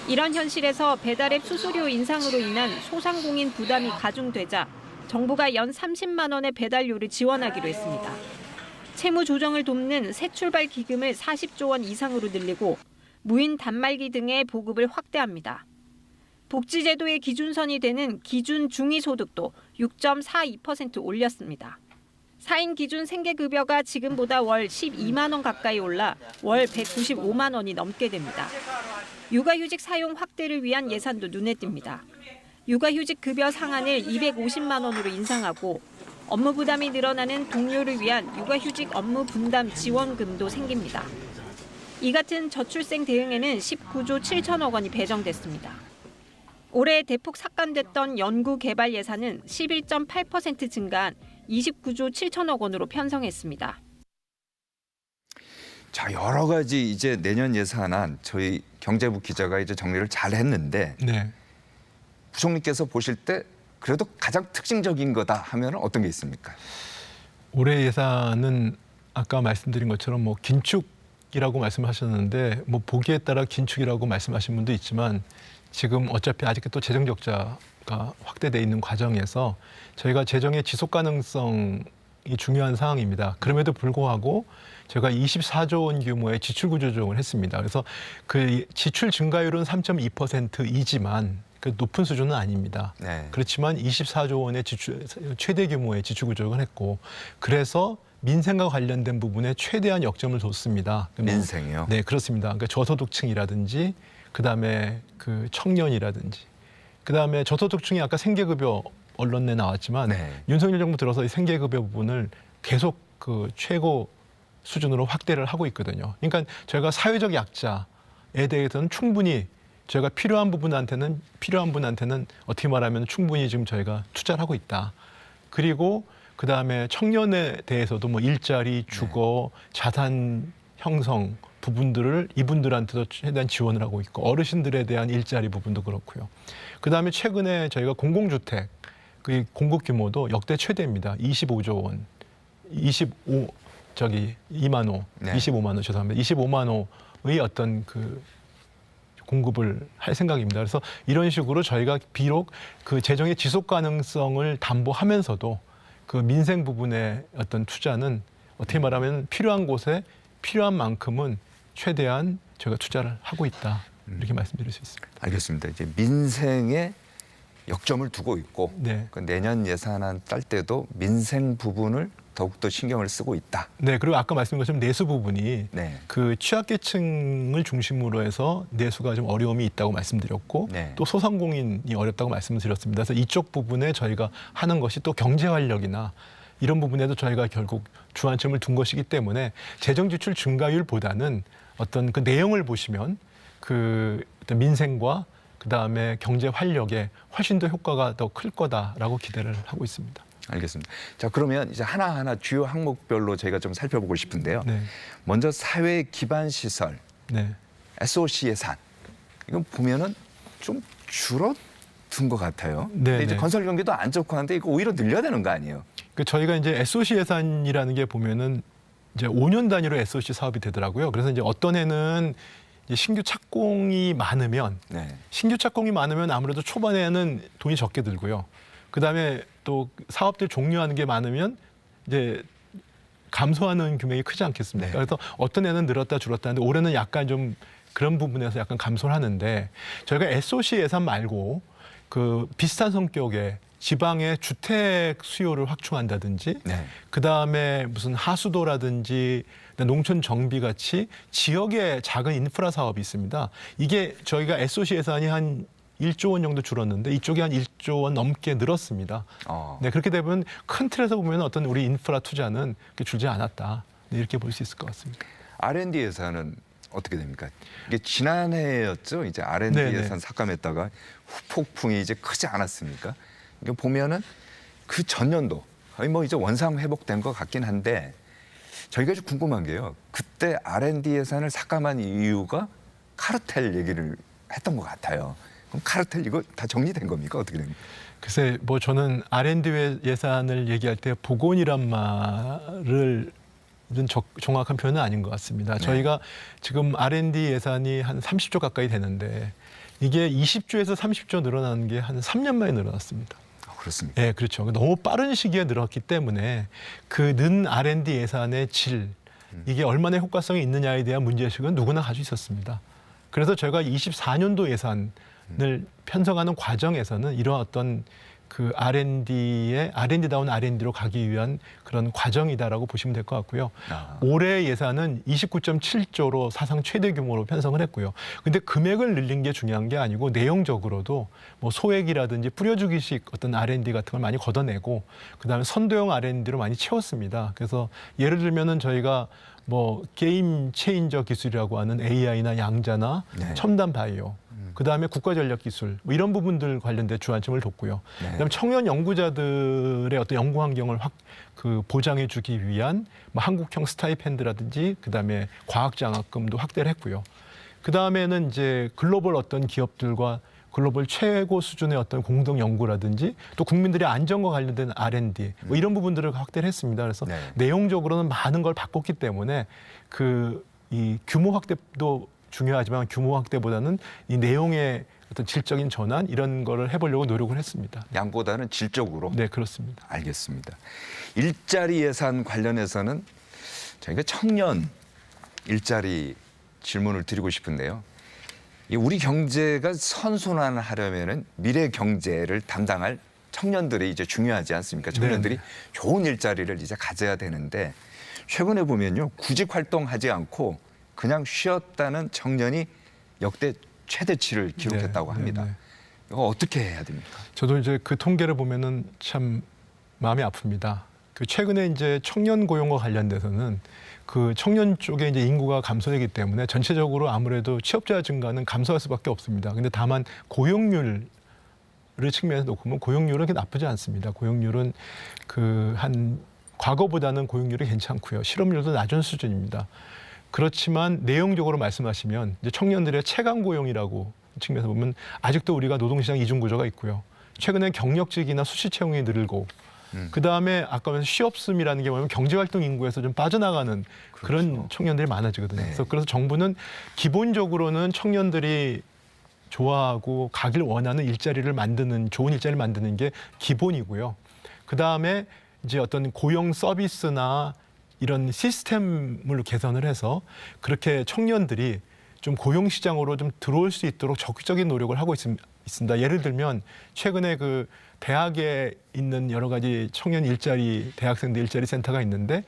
Speaker 5: 이런 현실에서 배달앱 수수료 인상으로 인한 소상공인 부담이 가중되자 정부가 연 30만 원의 배달료를 지원하기로 했습니다. 채무 조정을 돕는 새 출발 기금을 40조 원 이상으로 늘리고 무인 단말기 등의 보급을 확대합니다. 복지제도의 기준선이 되는 기준 중위소득도 6.42% 올렸습니다. 4인 기준 생계급여가 지금보다 월 12만 원 가까이 올라 월 195만 원이 넘게 됩니다. 육아휴직 사용 확대를 위한 예산도 눈에 띕니다. 육아휴직 급여 상한을 250만 원으로 인상하고 업무 부담이 늘어나는 동료를 위한 육아휴직 업무 분담 지원금도 생깁니다. 이 같은 저출생 대응에는 19조 7천억 원이 배정됐습니다. 올해 대폭 삭감됐던 연구 개발 예산은 11.8% 증가한 29조 7천억 원으로 편성했습니다.
Speaker 1: 자, 여러 가지 이제 내년 예산안 저희 경제부 기자가 이제 정리를 잘 했는데
Speaker 2: 네.
Speaker 1: 부총리께서 보실 때 그래도 가장 특징적인 거다 하면 어떤 게 있습니까?
Speaker 2: 올해 예산은 아까 말씀드린 것처럼 뭐 긴축이라고 말씀하셨는데 뭐 보기에 따라 긴축이라고 말씀하신 분도 있지만 지금 어차피 아직도 또 재정 적자가 확대돼 있는 과정에서 저희가 재정의 지속 가능성이 중요한 상황입니다. 그럼에도 불구하고 제가 24조 원 규모의 지출 구조 조정을 했습니다. 그래서 그 지출 증가율은 3.2%이지만 그 높은 수준은 아닙니다.
Speaker 1: 네.
Speaker 2: 그렇지만 24조 원의 지출, 최대 규모의 지출 구조를 했고 그래서 민생과 관련된 부분에 최대한 역점을 뒀습니다.
Speaker 1: 민생이요?
Speaker 2: 네, 그렇습니다. 그러니까 저소득층이라든지 그다음에 그 청년이라든지 그다음에 저소득층이 아까 생계급여 언론에 나왔지만
Speaker 1: 네.
Speaker 2: 윤석열 정부 들어서 이 생계급여 부분을 계속 그 최고 수준으로 확대를 하고 있거든요. 그러니까 저희가 사회적 약자에 대해서는 충분히 저희가 필요한 분한테는 어떻게 말하면 충분히 지금 저희가 투자를 하고 있다. 그리고 그다음에 청년에 대해서도 뭐 일자리, 주거, 자산 형성 부분들을 이분들한테도 최대한 지원을 하고 있고 어르신들에 대한 일자리 부분도 그렇고요. 그다음에 최근에 저희가 공공주택 그 공급 규모도 역대 최대입니다. 25조 원, 25만 호,
Speaker 1: 네.
Speaker 2: 25만 호 죄송합니다. 25만 호의 어떤 그 공급을 할 생각입니다. 그래서 이런 식으로 저희가 비록 그 재정의 지속 가능성을 담보하면서도 그 민생 부분의 어떤 투자는 어떻게 말하면 필요한 곳에 필요한 만큼은 최대한 저희가 투자를 하고 있다. 이렇게 말씀드릴 수 있습니다.
Speaker 1: 알겠습니다. 이제 민생에 역점을 두고 있고
Speaker 2: 네.
Speaker 1: 그 내년 예산안 짤 때도 민생 부분을 더욱더 신경을 쓰고 있다.
Speaker 2: 네, 그리고 아까 말씀드린 것처럼 내수 부분이
Speaker 1: 네.
Speaker 2: 그 취약계층을 중심으로 해서 내수가 좀 어려움이 있다고 말씀드렸고
Speaker 1: 네.
Speaker 2: 또 소상공인이 어렵다고 말씀드렸습니다. 그래서 이쪽 부분에 저희가 하는 것이 또 경제 활력이나 이런 부분에도 저희가 결국 주안점을 둔 것이기 때문에 재정 지출 증가율보다는 어떤 그 내용을 보시면 그 어떤 민생과 그다음에 경제 활력에 훨씬 더 효과가 더 클 거다라고 기대를 하고 있습니다.
Speaker 1: 알겠습니다. 자, 그러면 이제 하나하나 주요 항목별로 저희가 좀 살펴보고 싶은데요.
Speaker 2: 네.
Speaker 1: 먼저 사회 기반 시설,
Speaker 2: 네.
Speaker 1: SOC 예산. 이건 보면은 좀 줄어든 것 같아요.
Speaker 2: 네,
Speaker 1: 근데 이제
Speaker 2: 네.
Speaker 1: 건설 경기도 안 좋고 하는데 이거 오히려 늘려야 되는 거 아니에요?
Speaker 2: 그 저희가 이제 SOC 예산이라는 게 보면은 이제 5년 단위로 SOC 사업이 되더라고요. 그래서 이제 어떤 해는 이제 신규 착공이 많으면
Speaker 1: 네.
Speaker 2: 아무래도 초반에는 돈이 적게 들고요. 그다음에 또 사업들 종료하는 게 많으면 이제 감소하는 금액이 크지 않겠습니까?
Speaker 1: 네.
Speaker 2: 그래서 어떤 해는 늘었다 줄었다 하는데 올해는 약간 좀 그런 부분에서 약간 감소를 하는데 저희가 SOC 예산 말고 그 비슷한 성격의 지방의 주택 수요를 확충한다든지
Speaker 1: 네.
Speaker 2: 그다음에 무슨 하수도라든지 농촌 정비 같이 지역의 작은 인프라 사업이 있습니다. 이게 저희가 SOC 예산이 한 1조 원 정도 줄었는데 이쪽이 한 1조 원 넘게 늘었습니다. 네, 그렇게 되면 큰 틀에서 보면 어떤 우리 인프라 투자는 그렇게 줄지 않았다. 네, 이렇게 볼 수 있을 것 같습니다.
Speaker 1: R&D 예산은 어떻게 됩니까? 이게 지난해였죠. 이제 R&D
Speaker 2: 네네.
Speaker 1: 예산 삭감했다가 후폭풍이 이제 크지 않았습니까? 이게 보면은 그 전년도 거의 뭐 이제 원상 회복된 것 같긴 한데 저희가 좀 궁금한 게요. 그때 R&D 예산을 삭감한 이유가 카르텔 얘기를 했던 것 같아요. 그럼 카르텔 이거 다 정리된 겁니까? 어떻게 됩니까?
Speaker 2: 글쎄, 뭐 저는 R&D 예산을 얘기할 때 복원이란 말을 정확한 표현은 아닌 것 같습니다.
Speaker 1: 네.
Speaker 2: 저희가 지금 R&D 예산이 한 30조 가까이 되는데 이게 20조에서 30조 늘어나는 게 한 3년 만에 늘어났습니다.
Speaker 1: 그렇습니까?
Speaker 2: 네, 그렇죠. 너무 빠른 시기에 늘었기 때문에 그 는 R&D 예산의 질, 이게 얼마나 효과성이 있느냐에 대한 문제의식은 누구나 가지고 있었습니다. 그래서 저희가 24년도 예산을 편성하는 과정에서는 이런 어떤 그 R&D다운 R&D로 가기 위한 그런 과정이다라고 보시면 될 것 같고요. 올해 예산은 29.7조로 사상 최대 규모로 편성을 했고요. 근데 금액을 늘린 게 중요한 게 아니고 내용적으로도 뭐 소액이라든지 뿌려주기식 어떤 R&D 같은 걸 많이 걷어내고 그다음에 선도형 R&D로 많이 채웠습니다. 그래서 예를 들면은 저희가 뭐 게임 체인저 기술이라고 하는 AI나 양자나
Speaker 1: 네.
Speaker 2: 첨단 바이오, 그다음에 국가전략기술 뭐 이런 부분들 관련된 주안점을 뒀고요.
Speaker 1: 네.
Speaker 2: 그다음에 청년 연구자들의 어떤 연구 환경을 보장해 주기 위한 뭐 한국형 스타이펜드라든지 그다음에 과학 장학금도 확대를 했고요. 그다음에는 이제 글로벌 어떤 기업들과 글로벌 최고 수준의 어떤 공동 연구라든지 또 국민들의 안전과 관련된 R&D 뭐 이런 부분들을 확대를 했습니다. 그래서
Speaker 1: 네.
Speaker 2: 내용적으로는 많은 걸 바꿨기 때문에 이 규모 확대도 중요하지만 규모 확대보다는 이 내용의 어떤 질적인 전환 이런 거를 해보려고 노력을 했습니다.
Speaker 1: 양보다는 질적으로.
Speaker 2: 네, 그렇습니다.
Speaker 1: 알겠습니다. 일자리 예산 관련해서는 저희가 청년 일자리 질문을 드리고 싶은데요. 우리 경제가 선순환하려면은 미래 경제를 담당할 청년들이 이제 중요하지 않습니까? 청년들이 좋은 일자리를 이제 가져야 되는데 최근에 보면요, 구직 활동하지 않고 그냥 쉬었다는 청년이 역대 최대치를 기록했다고 합니다. 이거 어떻게 해야 됩니까?
Speaker 2: 저도 이제 그 통계를 보면은 참 마음이 아픕니다. 그 최근에 이제 청년 고용과 관련돼서는 그 청년 쪽에 이제 인구가 감소되기 때문에 전체적으로 아무래도 취업자 증가는 감소할 수밖에 없습니다. 근데 다만 고용률을 측면에서 놓고 보면 고용률은 그렇게 나쁘지 않습니다. 고용률은 과거보다는 고용률이 괜찮고요. 실업률도 낮은 수준입니다. 그렇지만 내용적으로 말씀하시면 이제 청년들의 체감 고용이라고 측면에서 보면 아직도 우리가 노동시장 이중 구조가 있고요. 최근에 경력직이나 수시 채용이 늘고 그다음에 아까 말한 쉬없음이라는 게 뭐냐면 경제활동 인구에서 좀 빠져나가는 그런 청년들이 많아지거든요.
Speaker 1: 네.
Speaker 2: 그래서 정부는 기본적으로는 청년들이 좋아하고 가길 원하는 일자리를 만드는 좋은 일자리를 만드는 게 기본이고요. 그다음에 이제 어떤 고용 서비스나 이런 시스템을 개선을 해서 그렇게 청년들이 좀 고용 시장으로 좀 들어올 수 있도록 적극적인 노력을 하고 있습니다. 예를 들면 최근에 그 대학에 있는 여러 가지 청년 일자리 대학생들 일자리 센터가 있는데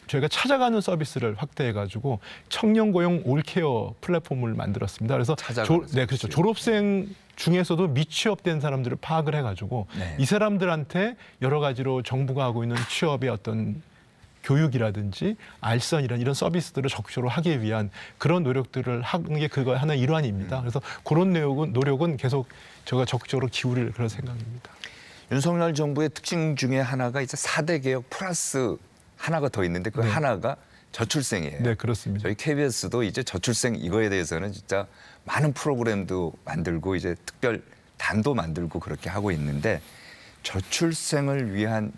Speaker 2: 저희가 찾아가는 서비스를 확대해가지고 청년 고용 올케어 플랫폼을 만들었습니다. 그래서 그렇죠. 졸업생 중에서도 미취업된 사람들을 파악을 해가지고 이 사람들한테 여러 가지로 정부가 하고 있는 취업의 어떤 교육이라든지 알선이라는 이런 서비스들을 적극적으로 하기 위한 그런 노력들을 하는 게 그거 하나의 일환입니다. 그래서 그런 노력은 계속 제가 적극적으로 기울일 그런 생각입니다.
Speaker 1: 윤석열 정부의 특징 중에 하나가 이제 4대 개혁 플러스 하나가 더 있는데 그 하나가 저출생이에요.
Speaker 2: 네, 그렇습니다.
Speaker 1: 저희 KBS도 이제 저출생 이거에 대해서는 진짜 많은 프로그램도 만들고 이제 특별 단도 만들고 그렇게 하고 있는데 저출생을 위한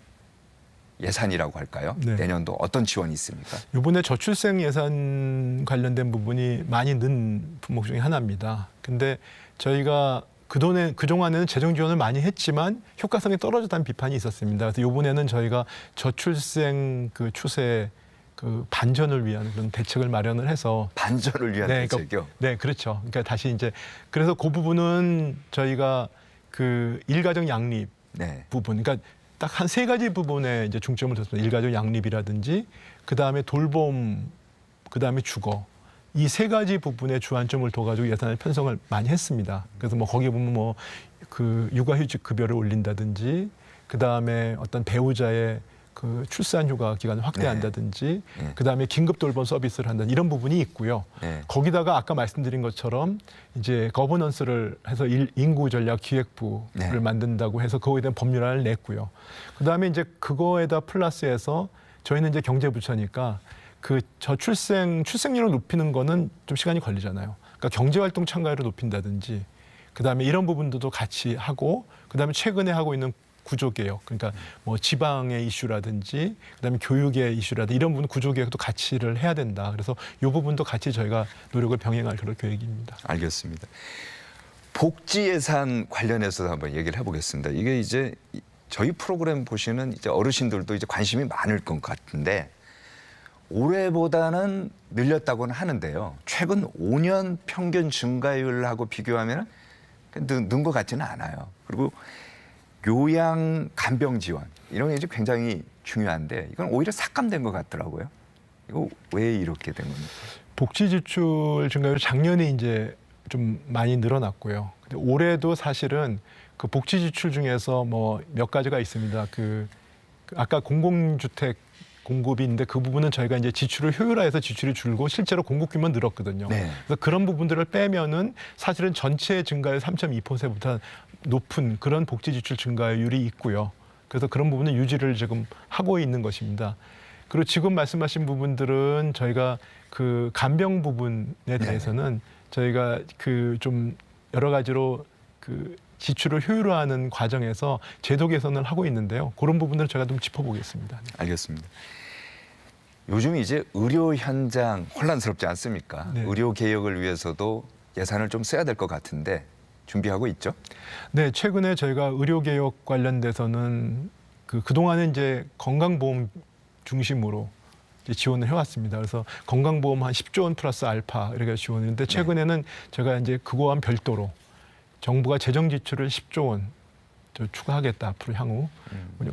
Speaker 1: 예산이라고 할까요?
Speaker 2: 네.
Speaker 1: 내년도 어떤 지원이 있습니까?
Speaker 2: 이번에 저출생 예산 관련된 부분이 많이 는 품목 중에 하나입니다. 근데 저희가 그동안에는 재정 지원을 많이 했지만 효과성이 떨어졌다는 비판이 있었습니다. 그래서 이번에는 저희가 저출생 그 추세 그 반전을 위한 그런 대책을 마련을 해서
Speaker 1: 반전을 위한 대책이요?
Speaker 2: 네, 그렇죠. 그러니까 다시 이제 그래서 그 부분은 저희가 그 일가정 양립 부분, 그러니까 딱 한 3가지 부분에 이제 중점을 뒀습니다. 일가족 양립이라든지, 그 다음에 돌봄, 그 다음에 주거. 이 3가지 부분에 주안점을 둬가지고 예산을 편성을 많이 했습니다. 그래서 뭐 거기에 보면 뭐 그 육아휴직 급여를 올린다든지, 그 다음에 어떤 배우자의 그 출산휴가 기간을 확대한다든지, 그 다음에 긴급 돌봄 서비스를 한다는 이런 부분이 있고요. 거기다가 아까 말씀드린 것처럼 이제 거버넌스를 해서 인구전략기획부를 만든다고 해서 그거에 대한 법률안을 냈고요. 그 다음에 이제 그거에다 플러스해서 저희는 이제 경제부처니까 그 출생률을 높이는 거는 좀 시간이 걸리잖아요. 그러니까 경제활동 참가율을 높인다든지, 그 다음에 이런 부분들도 같이 하고, 그 다음에 최근에 하고 있는 구조개혁, 그러니까 뭐 지방의 이슈라든지 그다음에 교육의 이슈라든지 이런 부분 구조개혁도 같이를 해야 된다. 그래서 이 부분도 같이 저희가 노력을 병행할 그런 계획입니다.
Speaker 1: 알겠습니다. 복지 예산 관련해서 한번 얘기를 해보겠습니다. 이게 이제 저희 프로그램 보시는 이제 어르신들도 이제 관심이 많을 것 같은데 올해보다는 늘렸다고는 하는데요. 최근 5년 평균 증가율하고 비교하면 는 것 같지는 않아요. 그리고 요양 간병 지원 이런 게 이제 굉장히 중요한데 이건 오히려 삭감된 것 같더라고요. 이거 왜 이렇게 된 겁니까?
Speaker 2: 복지 지출 증가율이 작년에 이제 좀 많이 늘어났고요. 근데 올해도 사실은 그 복지 지출 중에서 뭐 몇 가지가 있습니다. 아까 공공주택 공급인데 그 부분은 저희가 이제 지출을 효율화해서 지출이 줄고 실제로 공급 규모는 늘었거든요.
Speaker 1: 네.
Speaker 2: 그래서 그런 부분들을 빼면은 사실은 전체 증가율 3.2%보다 높은 그런 복지 지출 증가율이 있고요. 그래서 그런 부분은 유지를 지금 하고 있는 것입니다. 그리고 지금 말씀하신 부분들은 저희가 그 간병 부분에 대해서는 저희가 그 좀 여러 가지로 그 지출을 효율화하는 과정에서 제도 개선을 하고 있는데요. 그런 부분들을 제가 좀 짚어보겠습니다.
Speaker 1: 알겠습니다. 요즘 이제 의료 현장 혼란스럽지 않습니까?
Speaker 2: 네.
Speaker 1: 의료 개혁을 위해서도 예산을 좀 써야 될 것 같은데 준비하고 있죠?
Speaker 2: 네, 최근에 저희가 의료 개혁 관련돼서는 그동안은 이제 건강보험 중심으로 이제 지원을 해왔습니다. 그래서 건강보험 한 10조 원 플러스 알파 이렇게 지원했는데 최근에는 제가 이제 그거와 별도로 정부가 재정 지출을 10조 원 추가하겠다 앞으로 향후.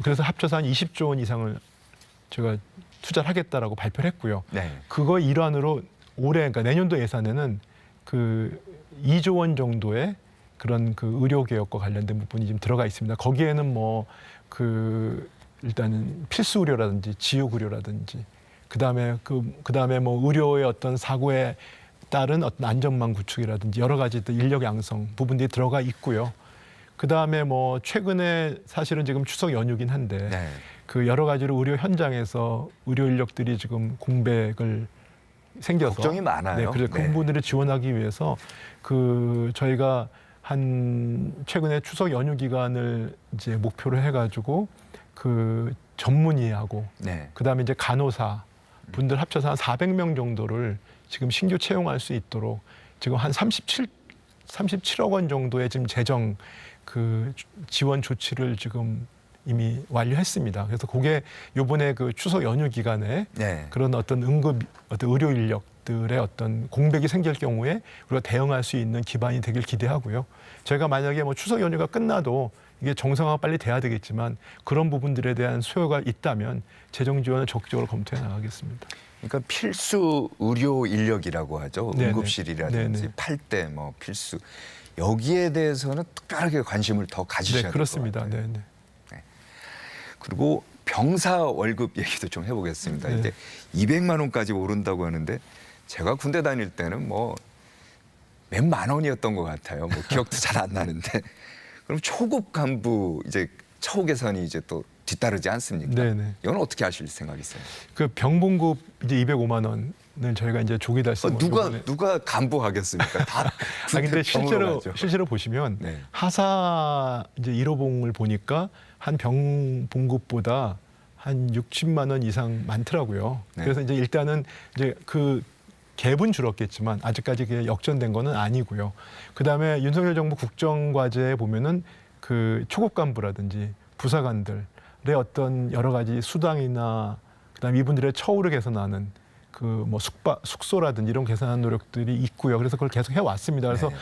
Speaker 2: 그래서 합쳐서 한 20조 원 이상을 제가 투자를 하겠다라고 발표를 했고요.
Speaker 1: 네.
Speaker 2: 그거 일환으로 올해 그러니까 내년도 예산에는 그 2조 원 정도의 그런 그 의료 개혁과 관련된 부분이 지금 들어가 있습니다. 거기에는 뭐 일단은 필수 의료라든지 지역 의료라든지 그다음에 뭐 의료의 어떤 사고에 따른 어떤 안전망 구축이라든지 여러 가지 또 인력 양성 부분들이 들어가 있고요. 그다음에 뭐 최근에 사실은 지금 추석 연휴긴 한데
Speaker 1: 네.
Speaker 2: 그 여러 가지로 의료 현장에서 의료 인력들이 지금 공백을 생겨서
Speaker 1: 걱정이 많아요.
Speaker 2: 네, 그래서 그
Speaker 1: 네.
Speaker 2: 부분들을 지원하기 위해서 저희가 최근에 추석 연휴 기간을 이제 목표로 해가지고 그 전문의하고
Speaker 1: 네.
Speaker 2: 그다음에 이제 간호사 분들 합쳐서 한 400명 정도를 지금 신규 채용할 수 있도록 지금 한 37억 원 정도의 지금 재정 그 지원 조치를 지금 이미 완료했습니다. 그래서 그게 요번에 그 추석 연휴 기간에
Speaker 1: 네.
Speaker 2: 그런 어떤 의료 인력들의 어떤 공백이 생길 경우에 우리가 대응할 수 있는 기반이 되길 기대하고요. 저희가 만약에 뭐 추석 연휴가 끝나도 이게 정상화가 빨리 돼야 되겠지만 그런 부분들에 대한 수요가 있다면 재정 지원을 적극적으로 검토해 나가겠습니다.
Speaker 1: 그러니까 필수 의료 인력이라고 하죠.
Speaker 2: 네네.
Speaker 1: 응급실이라든지
Speaker 2: 네네.
Speaker 1: 8대 뭐 필수 여기에 대해서는 특별하게 관심을 더 가지셔야
Speaker 2: 네,
Speaker 1: 될 것
Speaker 2: 그렇습니다.
Speaker 1: 같아요.
Speaker 2: 네, 네.
Speaker 1: 그리고 병사 월급 얘기도 좀 해보겠습니다.
Speaker 2: 네.
Speaker 1: 이제 200만 원까지 오른다고 하는데 제가 군대 다닐 때는 뭐 몇만 원이었던 것 같아요. 뭐 기억도 잘 안 나는데 그럼 초급 간부 이제 처우 개선이 이제 또 뒤따르지 않습니까?
Speaker 2: 네네.
Speaker 1: 이건 어떻게 하실 생각이세요?
Speaker 2: 그 병봉급 이제 205만 원을 저희가 이제 조기 달성.
Speaker 1: 누가 간부하겠습니까? 다
Speaker 2: 근데
Speaker 1: 병으로 가죠.
Speaker 2: 실제로 보시면
Speaker 1: 네.
Speaker 2: 하사 이제 1호봉을 보니까 한 병봉급보다 한 60만 원 이상 많더라고요.
Speaker 1: 네.
Speaker 2: 그래서 이제 일단은 이제 그 갭은 줄었겠지만 아직까지 그게 역전된 거는 아니고요. 그다음에 윤석열 정부 국정과제에 보면은 그 초급 간부라든지 부사관들의 어떤 여러 가지 수당이나 그다음 이분들의 처우를 개선하는 그 뭐 숙소라든지 이런 개선하는 노력들이 있고요. 그래서 그걸 계속 해왔습니다. 그래서
Speaker 1: 네.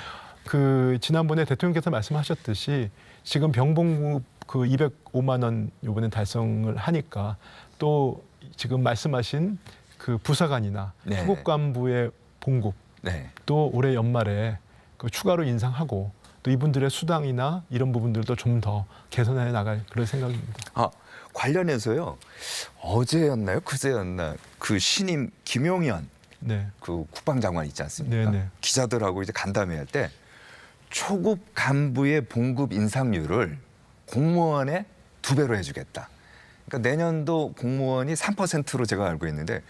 Speaker 2: 그 지난번에 대통령께서 말씀하셨듯이 지금 병봉급 그 205만 원 이번에 달성을 하니까 또 지금 말씀하신 그 부사관이나
Speaker 1: 네.
Speaker 2: 초급 간부의 봉급
Speaker 1: 네.
Speaker 2: 또 올해 연말에 그 추가로 인상하고 또 이분들의 수당이나 이런 부분들도 좀 더 개선해 나갈 그런 생각입니다.
Speaker 1: 관련해서요. 어제였나요? 그제였나? 그 신임 김용현
Speaker 2: 네.
Speaker 1: 그 국방장관 있지 않습니까?
Speaker 2: 네네.
Speaker 1: 기자들하고 이제 간담회 할 때 초급 간부의 봉급 인상률을 공무원의 2배로 해주겠다. 그러니까 내년도 공무원이 3%로 제가 알고 있는데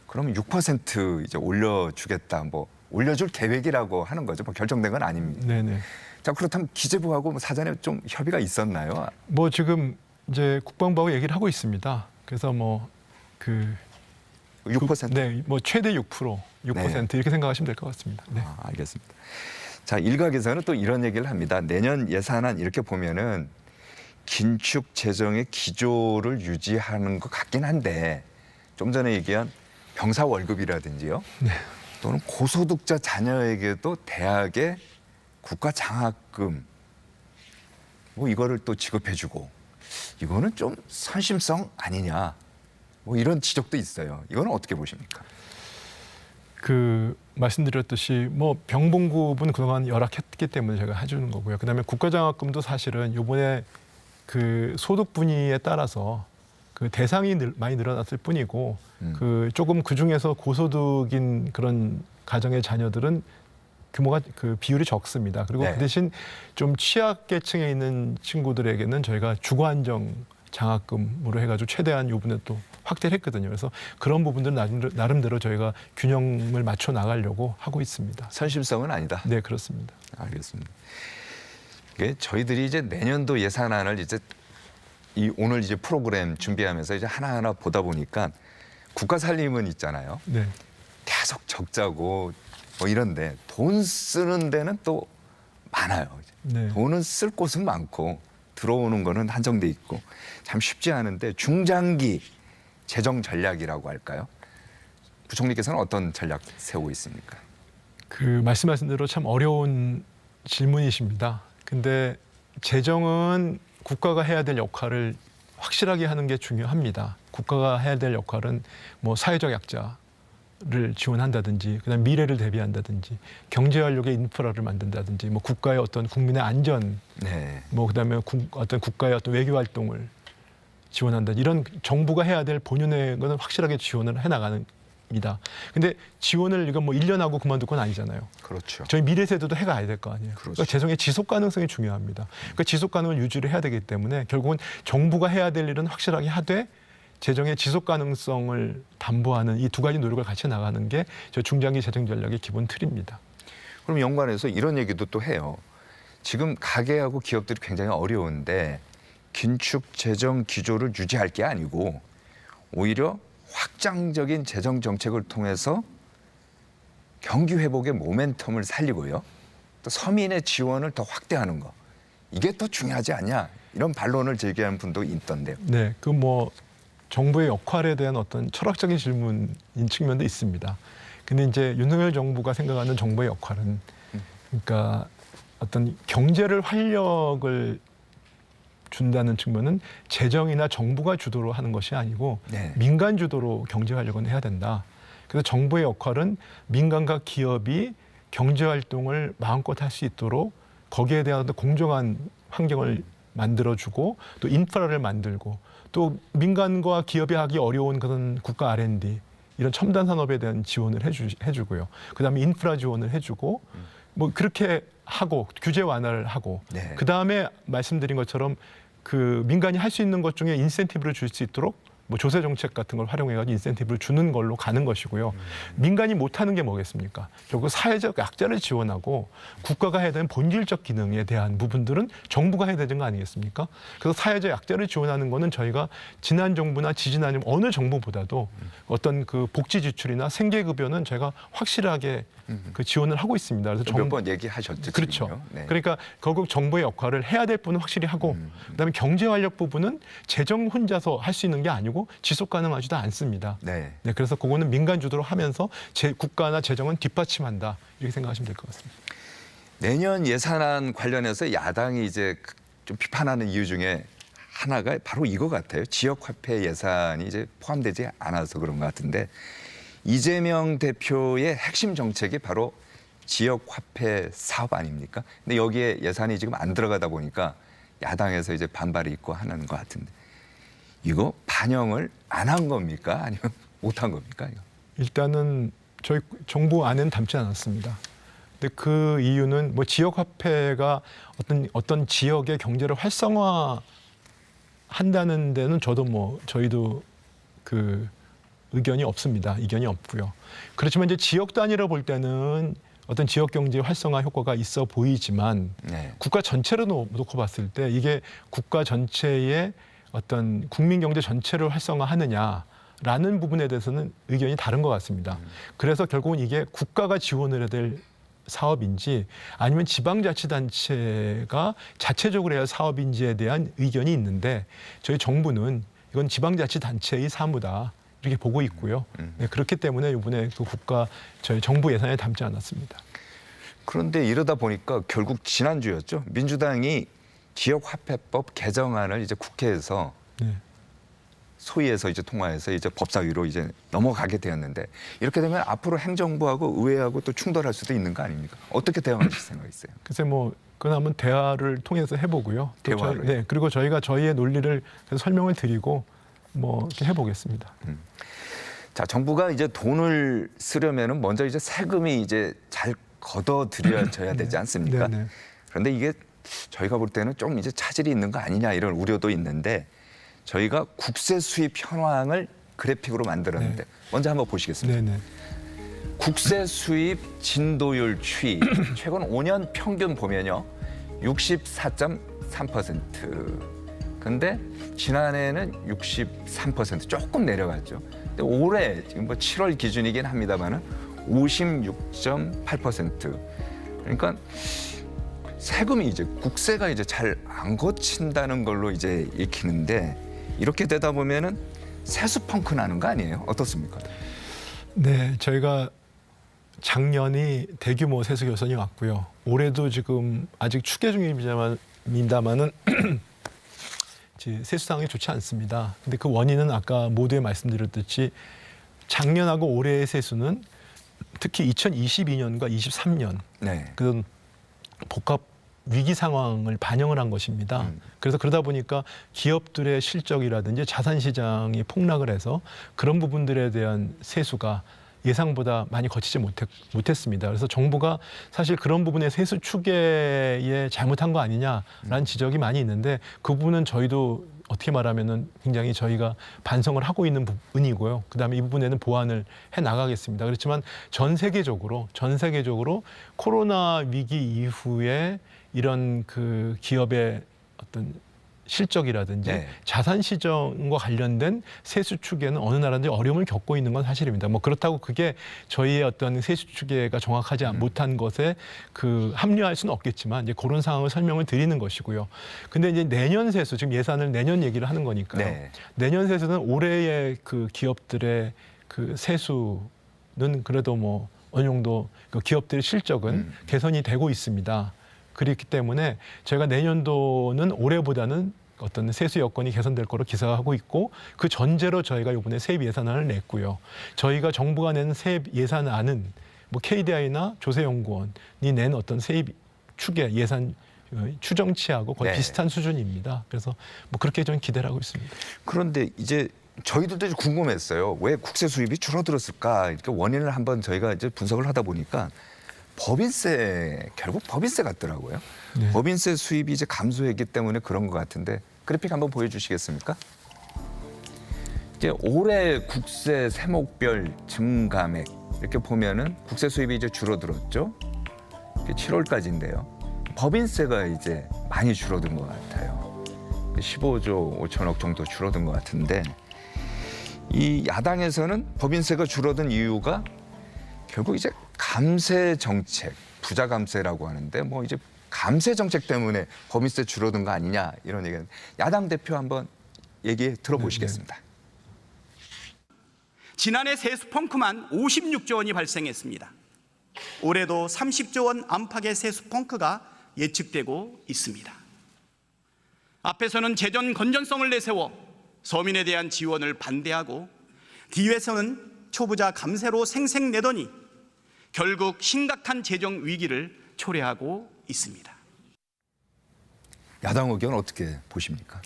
Speaker 1: 그러면 6% 이제 올려주겠다. 뭐 올려줄 계획이라고 하는 거죠. 뭐 결정된 건 아닙니다.
Speaker 2: 네네.
Speaker 1: 자 그렇다면 기재부하고 사전에 좀 협의가 있었나요?
Speaker 2: 뭐 지금 이제 국방부하고 얘기를 하고 있습니다. 그래서
Speaker 1: 6%?
Speaker 2: 네, 뭐 최대 6%
Speaker 1: 네.
Speaker 2: 이렇게 생각하시면 될 것 같습니다. 네.
Speaker 1: 알겠습니다. 자 일각에서는 또 이런 얘기를 합니다. 내년 예산안 이렇게 보면은 긴축 재정의 기조를 유지하는 것 같긴 한데 좀 전에 얘기한 병사 월급이라든지요.
Speaker 2: 네.
Speaker 1: 또는 고소득자 자녀에게도 대학의 국가 장학금 뭐 이거를 또 지급해주고 이거는 좀 선심성 아니냐 뭐 이런 지적도 있어요. 이거는 어떻게 보십니까?
Speaker 2: 그 말씀드렸듯이 뭐 병봉급은 그동안 열악했기 때문에 제가 해주는 거고요. 그다음에 국가장학금도 사실은 이번에 그 소득 분위에 따라서 그 대상이 많이 늘어났을 뿐이고 그 조금 그 중에서 고소득인 그런 가정의 자녀들은 규모가 그 비율이 적습니다. 그리고
Speaker 1: 네.
Speaker 2: 그 대신 좀 취약계층에 있는 친구들에게는 저희가 주거안정 장학금으로 해가지고 최대한 요번에 또 확대를 했거든요. 그래서 그런 부분들은 나름대로 저희가 균형을 맞춰 나가려고 하고 있습니다.
Speaker 1: 선심성은 아니다.
Speaker 2: 네, 그렇습니다.
Speaker 1: 알겠습니다. 이게 저희들이 이제 내년도 예산안을 이제 오늘 이제 프로그램 준비하면서 이제 하나하나 보다 보니까 국가 살림은 있잖아요.
Speaker 2: 네.
Speaker 1: 계속 적자고 뭐 이런데 돈 쓰는 데는 또 많아요.
Speaker 2: 네.
Speaker 1: 돈은 쓸 곳은 많고 들어오는 거는 한정돼 있고 참 쉽지 않은데 중장기 재정 전략이라고 할까요? 부총리께서는 어떤 전략 세우고 있습니까?
Speaker 2: 그 말씀하신 대로 참 어려운 질문이십니다. 근데 재정은 국가가 해야 될 역할을 확실하게 하는 게 중요합니다. 국가가 해야 될 역할은 뭐 사회적 약자를 지원한다든지, 그다음 미래를 대비한다든지, 경제 활력의 인프라를 만든다든지, 뭐 국가의 어떤 국민의 안전,
Speaker 1: 네.
Speaker 2: 뭐 그다음에 어떤 국가의 어떤 외교 활동을 지원한다. 이런 정부가 해야 될 본연의 거는 확실하게 지원을 해 나가는 입니다. 근데 지원을 이건 뭐 1년 하고 그만둘 건 아니잖아요.
Speaker 1: 그렇죠.
Speaker 2: 저희 미래 세대도 해가야 될 거 아니에요.
Speaker 1: 그렇죠.
Speaker 2: 그러니까 재정의 지속 가능성이 중요합니다. 그러니까 지속 가능을 유지를 해야 되기 때문에 결국은 정부가 해야 될 일은 확실하게 하되 재정의 지속 가능성을 담보하는 이 두 가지 노력을 같이 나가는 게 저 중장기 재정 전략의 기본 틀입니다.
Speaker 1: 그럼 연관해서 이런 얘기도 또 해요. 지금 가계하고 기업들이 굉장히 어려운데 긴축 재정 기조를 유지할 게 아니고 오히려 확장적인 재정 정책을 통해서 경기 회복의 모멘텀을 살리고요. 또 서민의 지원을 더 확대하는 거. 이게 더 중요하지 않냐. 이런 반론을 제기하는 분도 있던데요.
Speaker 2: 네, 그 뭐 정부의 역할에 대한 어떤 철학적인 질문인 측면도 있습니다. 근데 이제 윤석열 정부가 생각하는 정부의 역할은 그러니까 어떤 경제를 활력을 준다는 측면은 재정이나 정부가 주도로 하는 것이 아니고
Speaker 1: 네.
Speaker 2: 민간 주도로 경제 활력은 해야 된다. 그래서 정부의 역할은 민간과 기업이 경제 활동을 마음껏 할 수 있도록 거기에 대한 공정한 환경을 만들어주고 또 인프라를 만들고 또 민간과 기업이 하기 어려운 그런 국가 R&D 이런 첨단 산업에 대한 지원을 해주고요. 그다음에 인프라 지원을 해주고 뭐 그렇게 하고 규제 완화를 하고
Speaker 1: 네.
Speaker 2: 그다음에 말씀드린 것처럼 그 민간이 할 수 있는 것 중에 인센티브를 줄 수 있도록 뭐 조세 정책 같은 걸 활용해가지고 인센티브를 주는 걸로 가는 것이고요. 민간이 못하는 게 뭐겠습니까? 결국 사회적 약자를 지원하고 국가가 해야 되는 본질적 기능에 대한 부분들은 정부가 해야 되는 거 아니겠습니까? 그래서 사회적 약자를 지원하는 거는 저희가 지난 정부나 지지난 정부 어느 정부보다도 어떤 그 복지 지출이나 생계급여는 저희가 확실하게 그 지원을 하고 있습니다. 그래서
Speaker 1: 몇 번 얘기하셨죠.
Speaker 2: 그렇죠.
Speaker 1: 지금요. 네.
Speaker 2: 그러니까 결국 정부의 역할을 해야 될 부분은 확실히 하고 그다음에 경제 활력 부분은 재정 혼자서 할 수 있는 게 아니고 지속 가능하지도 않습니다.
Speaker 1: 네.
Speaker 2: 네, 그래서 그거는 민간 주도로 하면서 국가나 재정은 뒷받침한다 이렇게 생각하시면 될 것 같습니다.
Speaker 1: 내년 예산안 관련해서 야당이 이제 좀 비판하는 이유 중에 하나가 바로 이거 같아요. 지역화폐 예산이 이제 포함되지 않아서 그런 것 같은데 이재명 대표의 핵심 정책이 바로 지역화폐 사업 아닙니까? 근데 여기에 예산이 지금 안 들어가다 보니까 야당에서 이제 반발이 있고 하는 것 같은데 이거 반영을 안 한 겁니까? 아니면 못 한 겁니까? 이거?
Speaker 2: 일단은 저희 정부 안에는 담지 않았습니다. 근데 그 이유는 뭐 지역화폐가 어떤 지역의 경제를 활성화한다는 데는 저희도 그 의견이 없습니다. 이견이 없고요. 그렇지만 이제 지역 단위로 볼 때는 어떤 지역 경제 활성화 효과가 있어 보이지만
Speaker 1: 네.
Speaker 2: 국가 전체로 놓고 봤을 때 이게 국가 전체의 어떤 국민 경제 전체를 활성화하느냐라는 부분에 대해서는 의견이 다른 것 같습니다. 그래서 결국은 이게 국가가 지원을 해야 될 사업인지 아니면 지방자치단체가 자체적으로 해야 할 사업인지에 대한 의견이 있는데 저희 정부는 이건 지방자치단체의 사무다. 이렇게 보고 있고요. 네, 그렇기 때문에 이번에 그 저희 정부 예산에 담지 않았습니다.
Speaker 1: 그런데 이러다 보니까 결국 지난주였죠. 민주당이 지역화폐법 개정안을 이제 국회에서
Speaker 2: 네.
Speaker 1: 소위에서 이제 통과해서 이제 법사위로 이제 넘어가게 되었는데 이렇게 되면 앞으로 행정부하고 의회하고 또 충돌할 수도 있는 거 아닙니까? 어떻게 대응하실 생각 있어요?
Speaker 2: 글쎄 뭐 그건 한번 대화를 통해서 해보고요. 또
Speaker 1: 대화를.
Speaker 2: 네, 그리고 저희가 저희의 논리를 계속 설명을 드리고 뭐 이렇게 해보겠습니다.
Speaker 1: 자, 정부가 이제 돈을 쓰려면은 먼저 이제 세금이 이제 잘 걷어들여져야 되지 않습니까?
Speaker 2: 네, 네.
Speaker 1: 그런데 이게 저희가 볼 때는 좀 이제 차질이 있는 거 아니냐 이런 우려도 있는데 저희가 국세 수입 현황을 그래픽으로 만들었는데 먼저 한번 보시겠습니다.
Speaker 2: 네, 네.
Speaker 1: 국세 수입 진도율 추이 최근 5년 평균 보면요 64.3%. 근데 지난해는 63% 조금 내려갔죠. 근데 올해 지금 뭐 7월 기준이긴 합니다만은 56.8%. 그러니까 세금이 이제 국세가 이제 잘 안 거친다는 걸로 이제 읽히는데 이렇게 되다 보면은 세수 펑크 나는 거 아니에요? 어떻습니까?
Speaker 2: 네, 저희가 작년이 대규모 세수 개선이 왔고요. 올해도 지금 아직 추계 중입니다만은 세수 상황이 좋지 않습니다. 근데 그 원인은 아까 모두에 말씀드렸듯이 작년하고 올해의 세수는 특히 2022년과 23년
Speaker 1: 네.
Speaker 2: 그런 복합 위기 상황을 반영을 한 것입니다. 그래서 그러다 보니까 기업들의 실적이라든지 자산 시장이 폭락을 해서 그런 부분들에 대한 세수가 예상보다 많이 거치지 못했습니다. 그래서 정부가 사실 그런 부분의 세수 추계에 잘못한 거 아니냐라는 지적이 많이 있는데 그 부분은 저희도 어떻게 말하면은 굉장히 저희가 반성을 하고 있는 부분이고요. 그다음에 이 부분에는 보완을 해 나가겠습니다. 그렇지만 전 세계적으로 코로나 위기 이후에 이런 그 기업의 어떤 실적이라든지
Speaker 1: 네.
Speaker 2: 자산 시장과 관련된 세수 추계는 어느 나라든지 어려움을 겪고 있는 건 사실입니다. 뭐 그렇다고 그게 저희의 어떤 세수 추계가 정확하지 못한 것에 그 합리화할 수는 없겠지만 이제 그런 상황을 설명을 드리는 것이고요. 근데 이제 내년 세수 지금 예산을 내년 얘기를 하는 거니까요.
Speaker 1: 네.
Speaker 2: 내년 세수는 올해의 그 기업들의 그 세수는 그래도 뭐 어느 정도 그 기업들의 실적은 개선이 되고 있습니다. 그렇기 때문에 저희가 내년도는 올해보다는 어떤 세수 여건이 개선될 거로 기사하고 있고 그 전제로 저희가 이번에 세입 예산안을 냈고요. 저희가 정부가 낸 세입 예산안은 뭐 KDI나 조세연구원이 낸 어떤 세입 추계 예산 추정치하고 거의
Speaker 1: 네.
Speaker 2: 비슷한 수준입니다. 그래서 뭐 그렇게 저는 기대를 하고 있습니다.
Speaker 1: 그런데 이제 저희들도 이제 궁금했어요. 왜 국세 수입이 줄어들었을까? 이렇게 원인을 한번 저희가 이제 분석을 하다 보니까 결국 법인세 같더라고요.
Speaker 2: 네.
Speaker 1: 법인세 수입이 이제 감소했기 때문에 그런 것 같은데 그래픽 한번 보여주시겠습니까? 이제 올해 국세 세목별 증감액 이렇게 보면은 국세 수입이 이제 줄어들었죠. 7월까지인데요. 법인세가 이제 많이 줄어든 것 같아요. 15조 5천억 정도 줄어든 것 같은데 이 야당에서는 법인세가 줄어든 이유가 결국 이제 감세 정책, 부자 감세라고 하는데 뭐 이제 감세 정책 때문에 법인세 줄어든 거 아니냐 이런 얘기는 야당 대표 한번 얘기 들어보시겠습니다.
Speaker 6: 지난해 세수 펑크만 56조 원이 발생했습니다. 올해도 30조 원 안팎의 세수 펑크가 예측되고 있습니다. 앞에서는 재정 건전성을 내세워 서민에 대한 지원을 반대하고 뒤에서는 초부자 감세로 생색내더니 결국 심각한 재정 위기를 초래하고 있습니다.
Speaker 1: 야당 의견 어떻게 보십니까?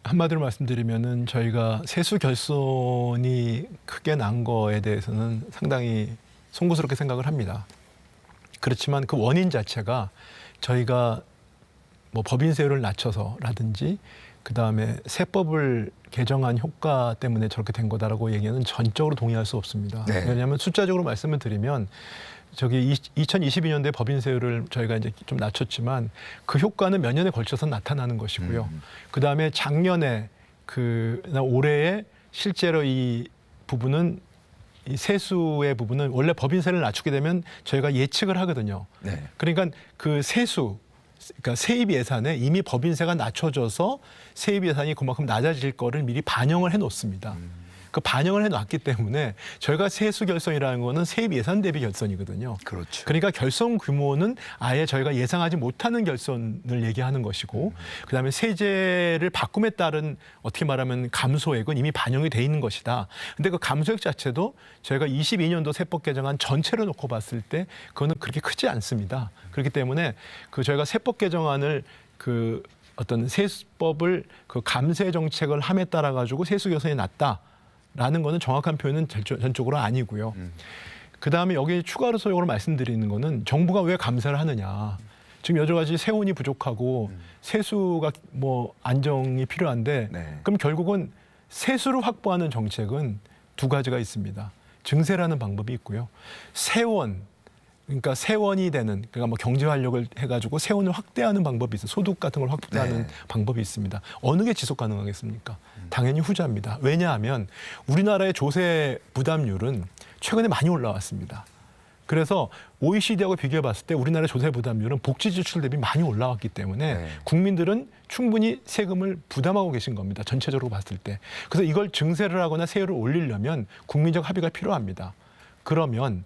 Speaker 2: 한마디로 말씀드리면은 저희가 세수 결손이 크게 난 거에 대해서는 상당히 송구스럽게 생각을 합니다. 그렇지만 그 원인 자체가 저희가 뭐 법인세율을 낮춰서라든지 그다음에 세법을 개정한 효과 때문에 저렇게 된 거다라고 얘기는 전적으로 동의할 수 없습니다.
Speaker 1: 네.
Speaker 2: 왜냐하면 숫자적으로 말씀을 드리면 저기 2022년도에 법인세율을 저희가 이제 좀 낮췄지만 그 효과는 몇 년에 걸쳐서 나타나는 것이고요. 그다음에 작년에 그나 올해에 실제로 이 부분은 이 세수의 부분은 원래 법인세를 낮추게 되면 저희가 예측을 하거든요.
Speaker 1: 네.
Speaker 2: 그러니까 그 세수 그러니까 세입 예산에 이미 법인세가 낮춰져서 세입 예산이 그만큼 낮아질 거를 미리 반영을 해 놓습니다. 그 반영을 해놨기 때문에 저희가 세수 결손이라는 거는 세입 예산 대비 결손이거든요.
Speaker 1: 그렇죠.
Speaker 2: 그러니까 결손 규모는 아예 저희가 예상하지 못하는 결손을 얘기하는 것이고 그다음에 세제를 바꿈에 따른 어떻게 말하면 감소액은 이미 반영이 돼 있는 것이다. 근데 그 감소액 자체도 저희가 22년도 세법 개정안 전체를 놓고 봤을 때 그거는 그렇게 크지 않습니다. 그렇기 때문에 그 저희가 세법 개정안을 그 어떤 세수법을 그 감세 정책을 함에 따라 가지고 세수 개선이 낮다라는 거는 정확한 표현은 전적으로 아니고요. 그다음에 여기 추가로 소용으로 말씀드리는 거는 정부가 왜 감세를 하느냐. 지금 여러 가지 세원이 부족하고 세수가 뭐 안정이 필요한데
Speaker 1: 네.
Speaker 2: 그럼 결국은 세수를 확보하는 정책은 두 가지가 있습니다. 증세라는 방법이 있고요. 세원, 그러니까 세원이 되는, 그러니까 뭐 경제 활력을 해가지고 세원을 확대하는 방법이 있어요. 소득 같은 걸 확대하는
Speaker 1: 네.
Speaker 2: 방법이 있습니다. 어느 게 지속 가능하겠습니까? 당연히 후자입니다. 왜냐하면 우리나라의 조세 부담률은 최근에 많이 올라왔습니다. 그래서 OECD하고 비교해 봤을 때 우리나라 조세 부담률은 복지 지출 대비 많이 올라왔기 때문에
Speaker 1: 네.
Speaker 2: 국민들은 충분히 세금을 부담하고 계신 겁니다. 전체적으로 봤을 때. 그래서 이걸 증세를 하거나 세율을 올리려면 국민적 합의가 필요합니다. 그러면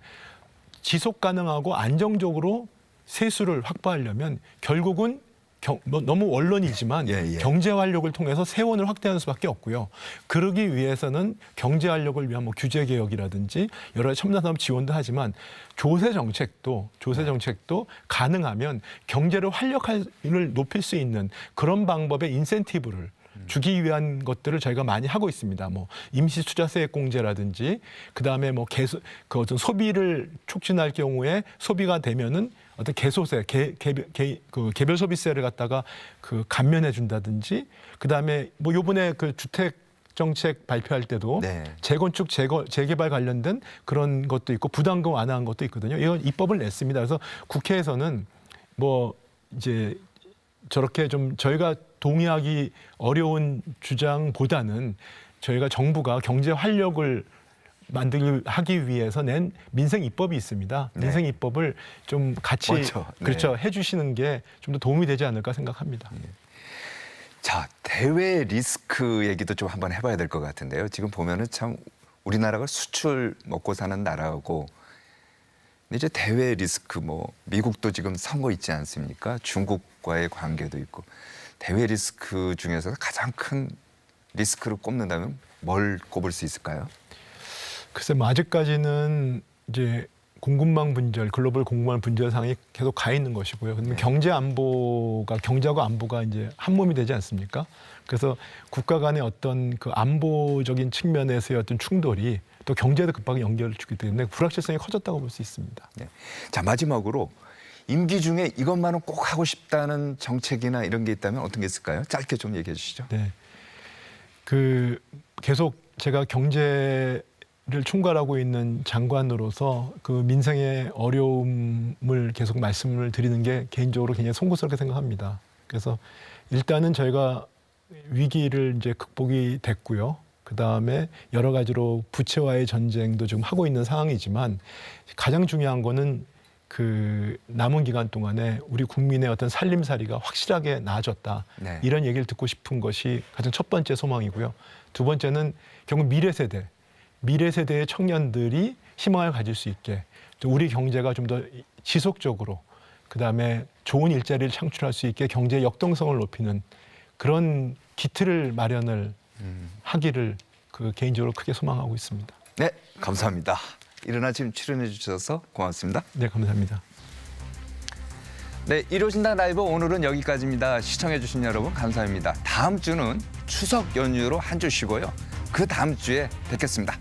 Speaker 2: 지속 가능하고 안정적으로 세수를 확보하려면 결국은 너무 원론이지만
Speaker 1: 예.
Speaker 2: 경제 활력을 통해서 세원을 확대하는 수밖에 없고요. 그러기 위해서는 경제 활력을 위한 뭐 규제 개혁이라든지 여러 가지 첨단 산업 지원도 하지만 조세 정책도 가능하면 경제를 활력을 높일 수 있는 그런 방법의 인센티브를 주기 위한 것들을 저희가 많이 하고 있습니다. 뭐 임시 투자세액 공제라든지 그다음에 뭐 그 어떤 소비를 촉진할 경우에 소비가 되면은 어떤 개소세, 그 개별 소비세를 갖다가 그 감면해 준다든지 그다음에 뭐 요번에 그 주택 정책 발표할 때도
Speaker 1: 네.
Speaker 2: 재건축, 재개발 관련된 그런 것도 있고 부담금 완화한 것도 있거든요. 이건 입법을 냈습니다. 그래서 국회에서는 뭐 이제 저렇게 좀 저희가 동의하기 어려운 주장보다는 저희가 정부가 경제 활력을 하기 위해서 낸 민생 입법이 있습니다.
Speaker 1: 네.
Speaker 2: 민생 입법을 좀 같이
Speaker 1: 먼저, 네.
Speaker 2: 그렇죠. 해주시는 게 좀 더 도움이 되지 않을까 생각합니다.
Speaker 1: 자, 대외 리스크 얘기도 좀 한번 해봐야 될 것 같은데요. 지금 보면은 참 우리나라가 수출 먹고 사는 나라고 이제 대외 리스크 뭐 미국도 지금 선거 있지 않습니까? 중국과의 관계도 있고 대외 리스크 중에서 가장 큰 리스크를 꼽는다면 뭘 꼽을 수 있을까요?
Speaker 2: 글쎄, 뭐 아직까지는 이제 공급망 분절, 글로벌 공급망 분절상이 계속 가 있는 것이고요. 근데
Speaker 1: 네.
Speaker 2: 경제하고 안보가 이제 한 몸이 되지 않습니까? 그래서 국가 간의 어떤 그 안보적인 측면에서의 어떤 충돌이 또 경제에도 급하게 연결을 주기 때문에 불확실성이 커졌다고 볼 수 있습니다.
Speaker 1: 네. 자, 마지막으로 임기 중에 이것만은 꼭 하고 싶다는 정책이나 이런 게 있다면 어떤 게 있을까요? 짧게 좀 얘기해 주시죠.
Speaker 2: 네. 그 계속 제가 경제를 총괄하고 있는 장관으로서 그 민생의 어려움을 계속 말씀을 드리는 게 개인적으로 굉장히 송구스럽게 생각합니다. 그래서 일단은 저희가 위기를 이제 극복이 됐고요. 그 다음에 여러 가지로 부채와의 전쟁도 지금 하고 있는 상황이지만 가장 중요한 거는 그 남은 기간 동안에 우리 국민의 어떤 살림살이가 확실하게 나아졌다.
Speaker 1: 네.
Speaker 2: 이런 얘기를 듣고 싶은 것이 가장 첫 번째 소망이고요. 두 번째는 결국 미래 세대의 청년들이 희망을 가질 수 있게 우리 경제가 좀 더 지속적으로 그다음에 좋은 일자리를 창출할 수 있게 경제의 역동성을 높이는 그런 기틀을 마련을 하기를 그 개인적으로 크게 소망하고 있습니다.
Speaker 1: 네, 감사합니다. 이른 아침 출연해 주셔서 고맙습니다.
Speaker 2: 네, 감사합니다.
Speaker 1: 네, 이루어진다 라이브 오늘은 여기까지입니다. 시청해 주신 여러분 감사합니다. 다음 주는 추석 연휴로 한 주 쉬고요. 그 다음 주에 뵙겠습니다.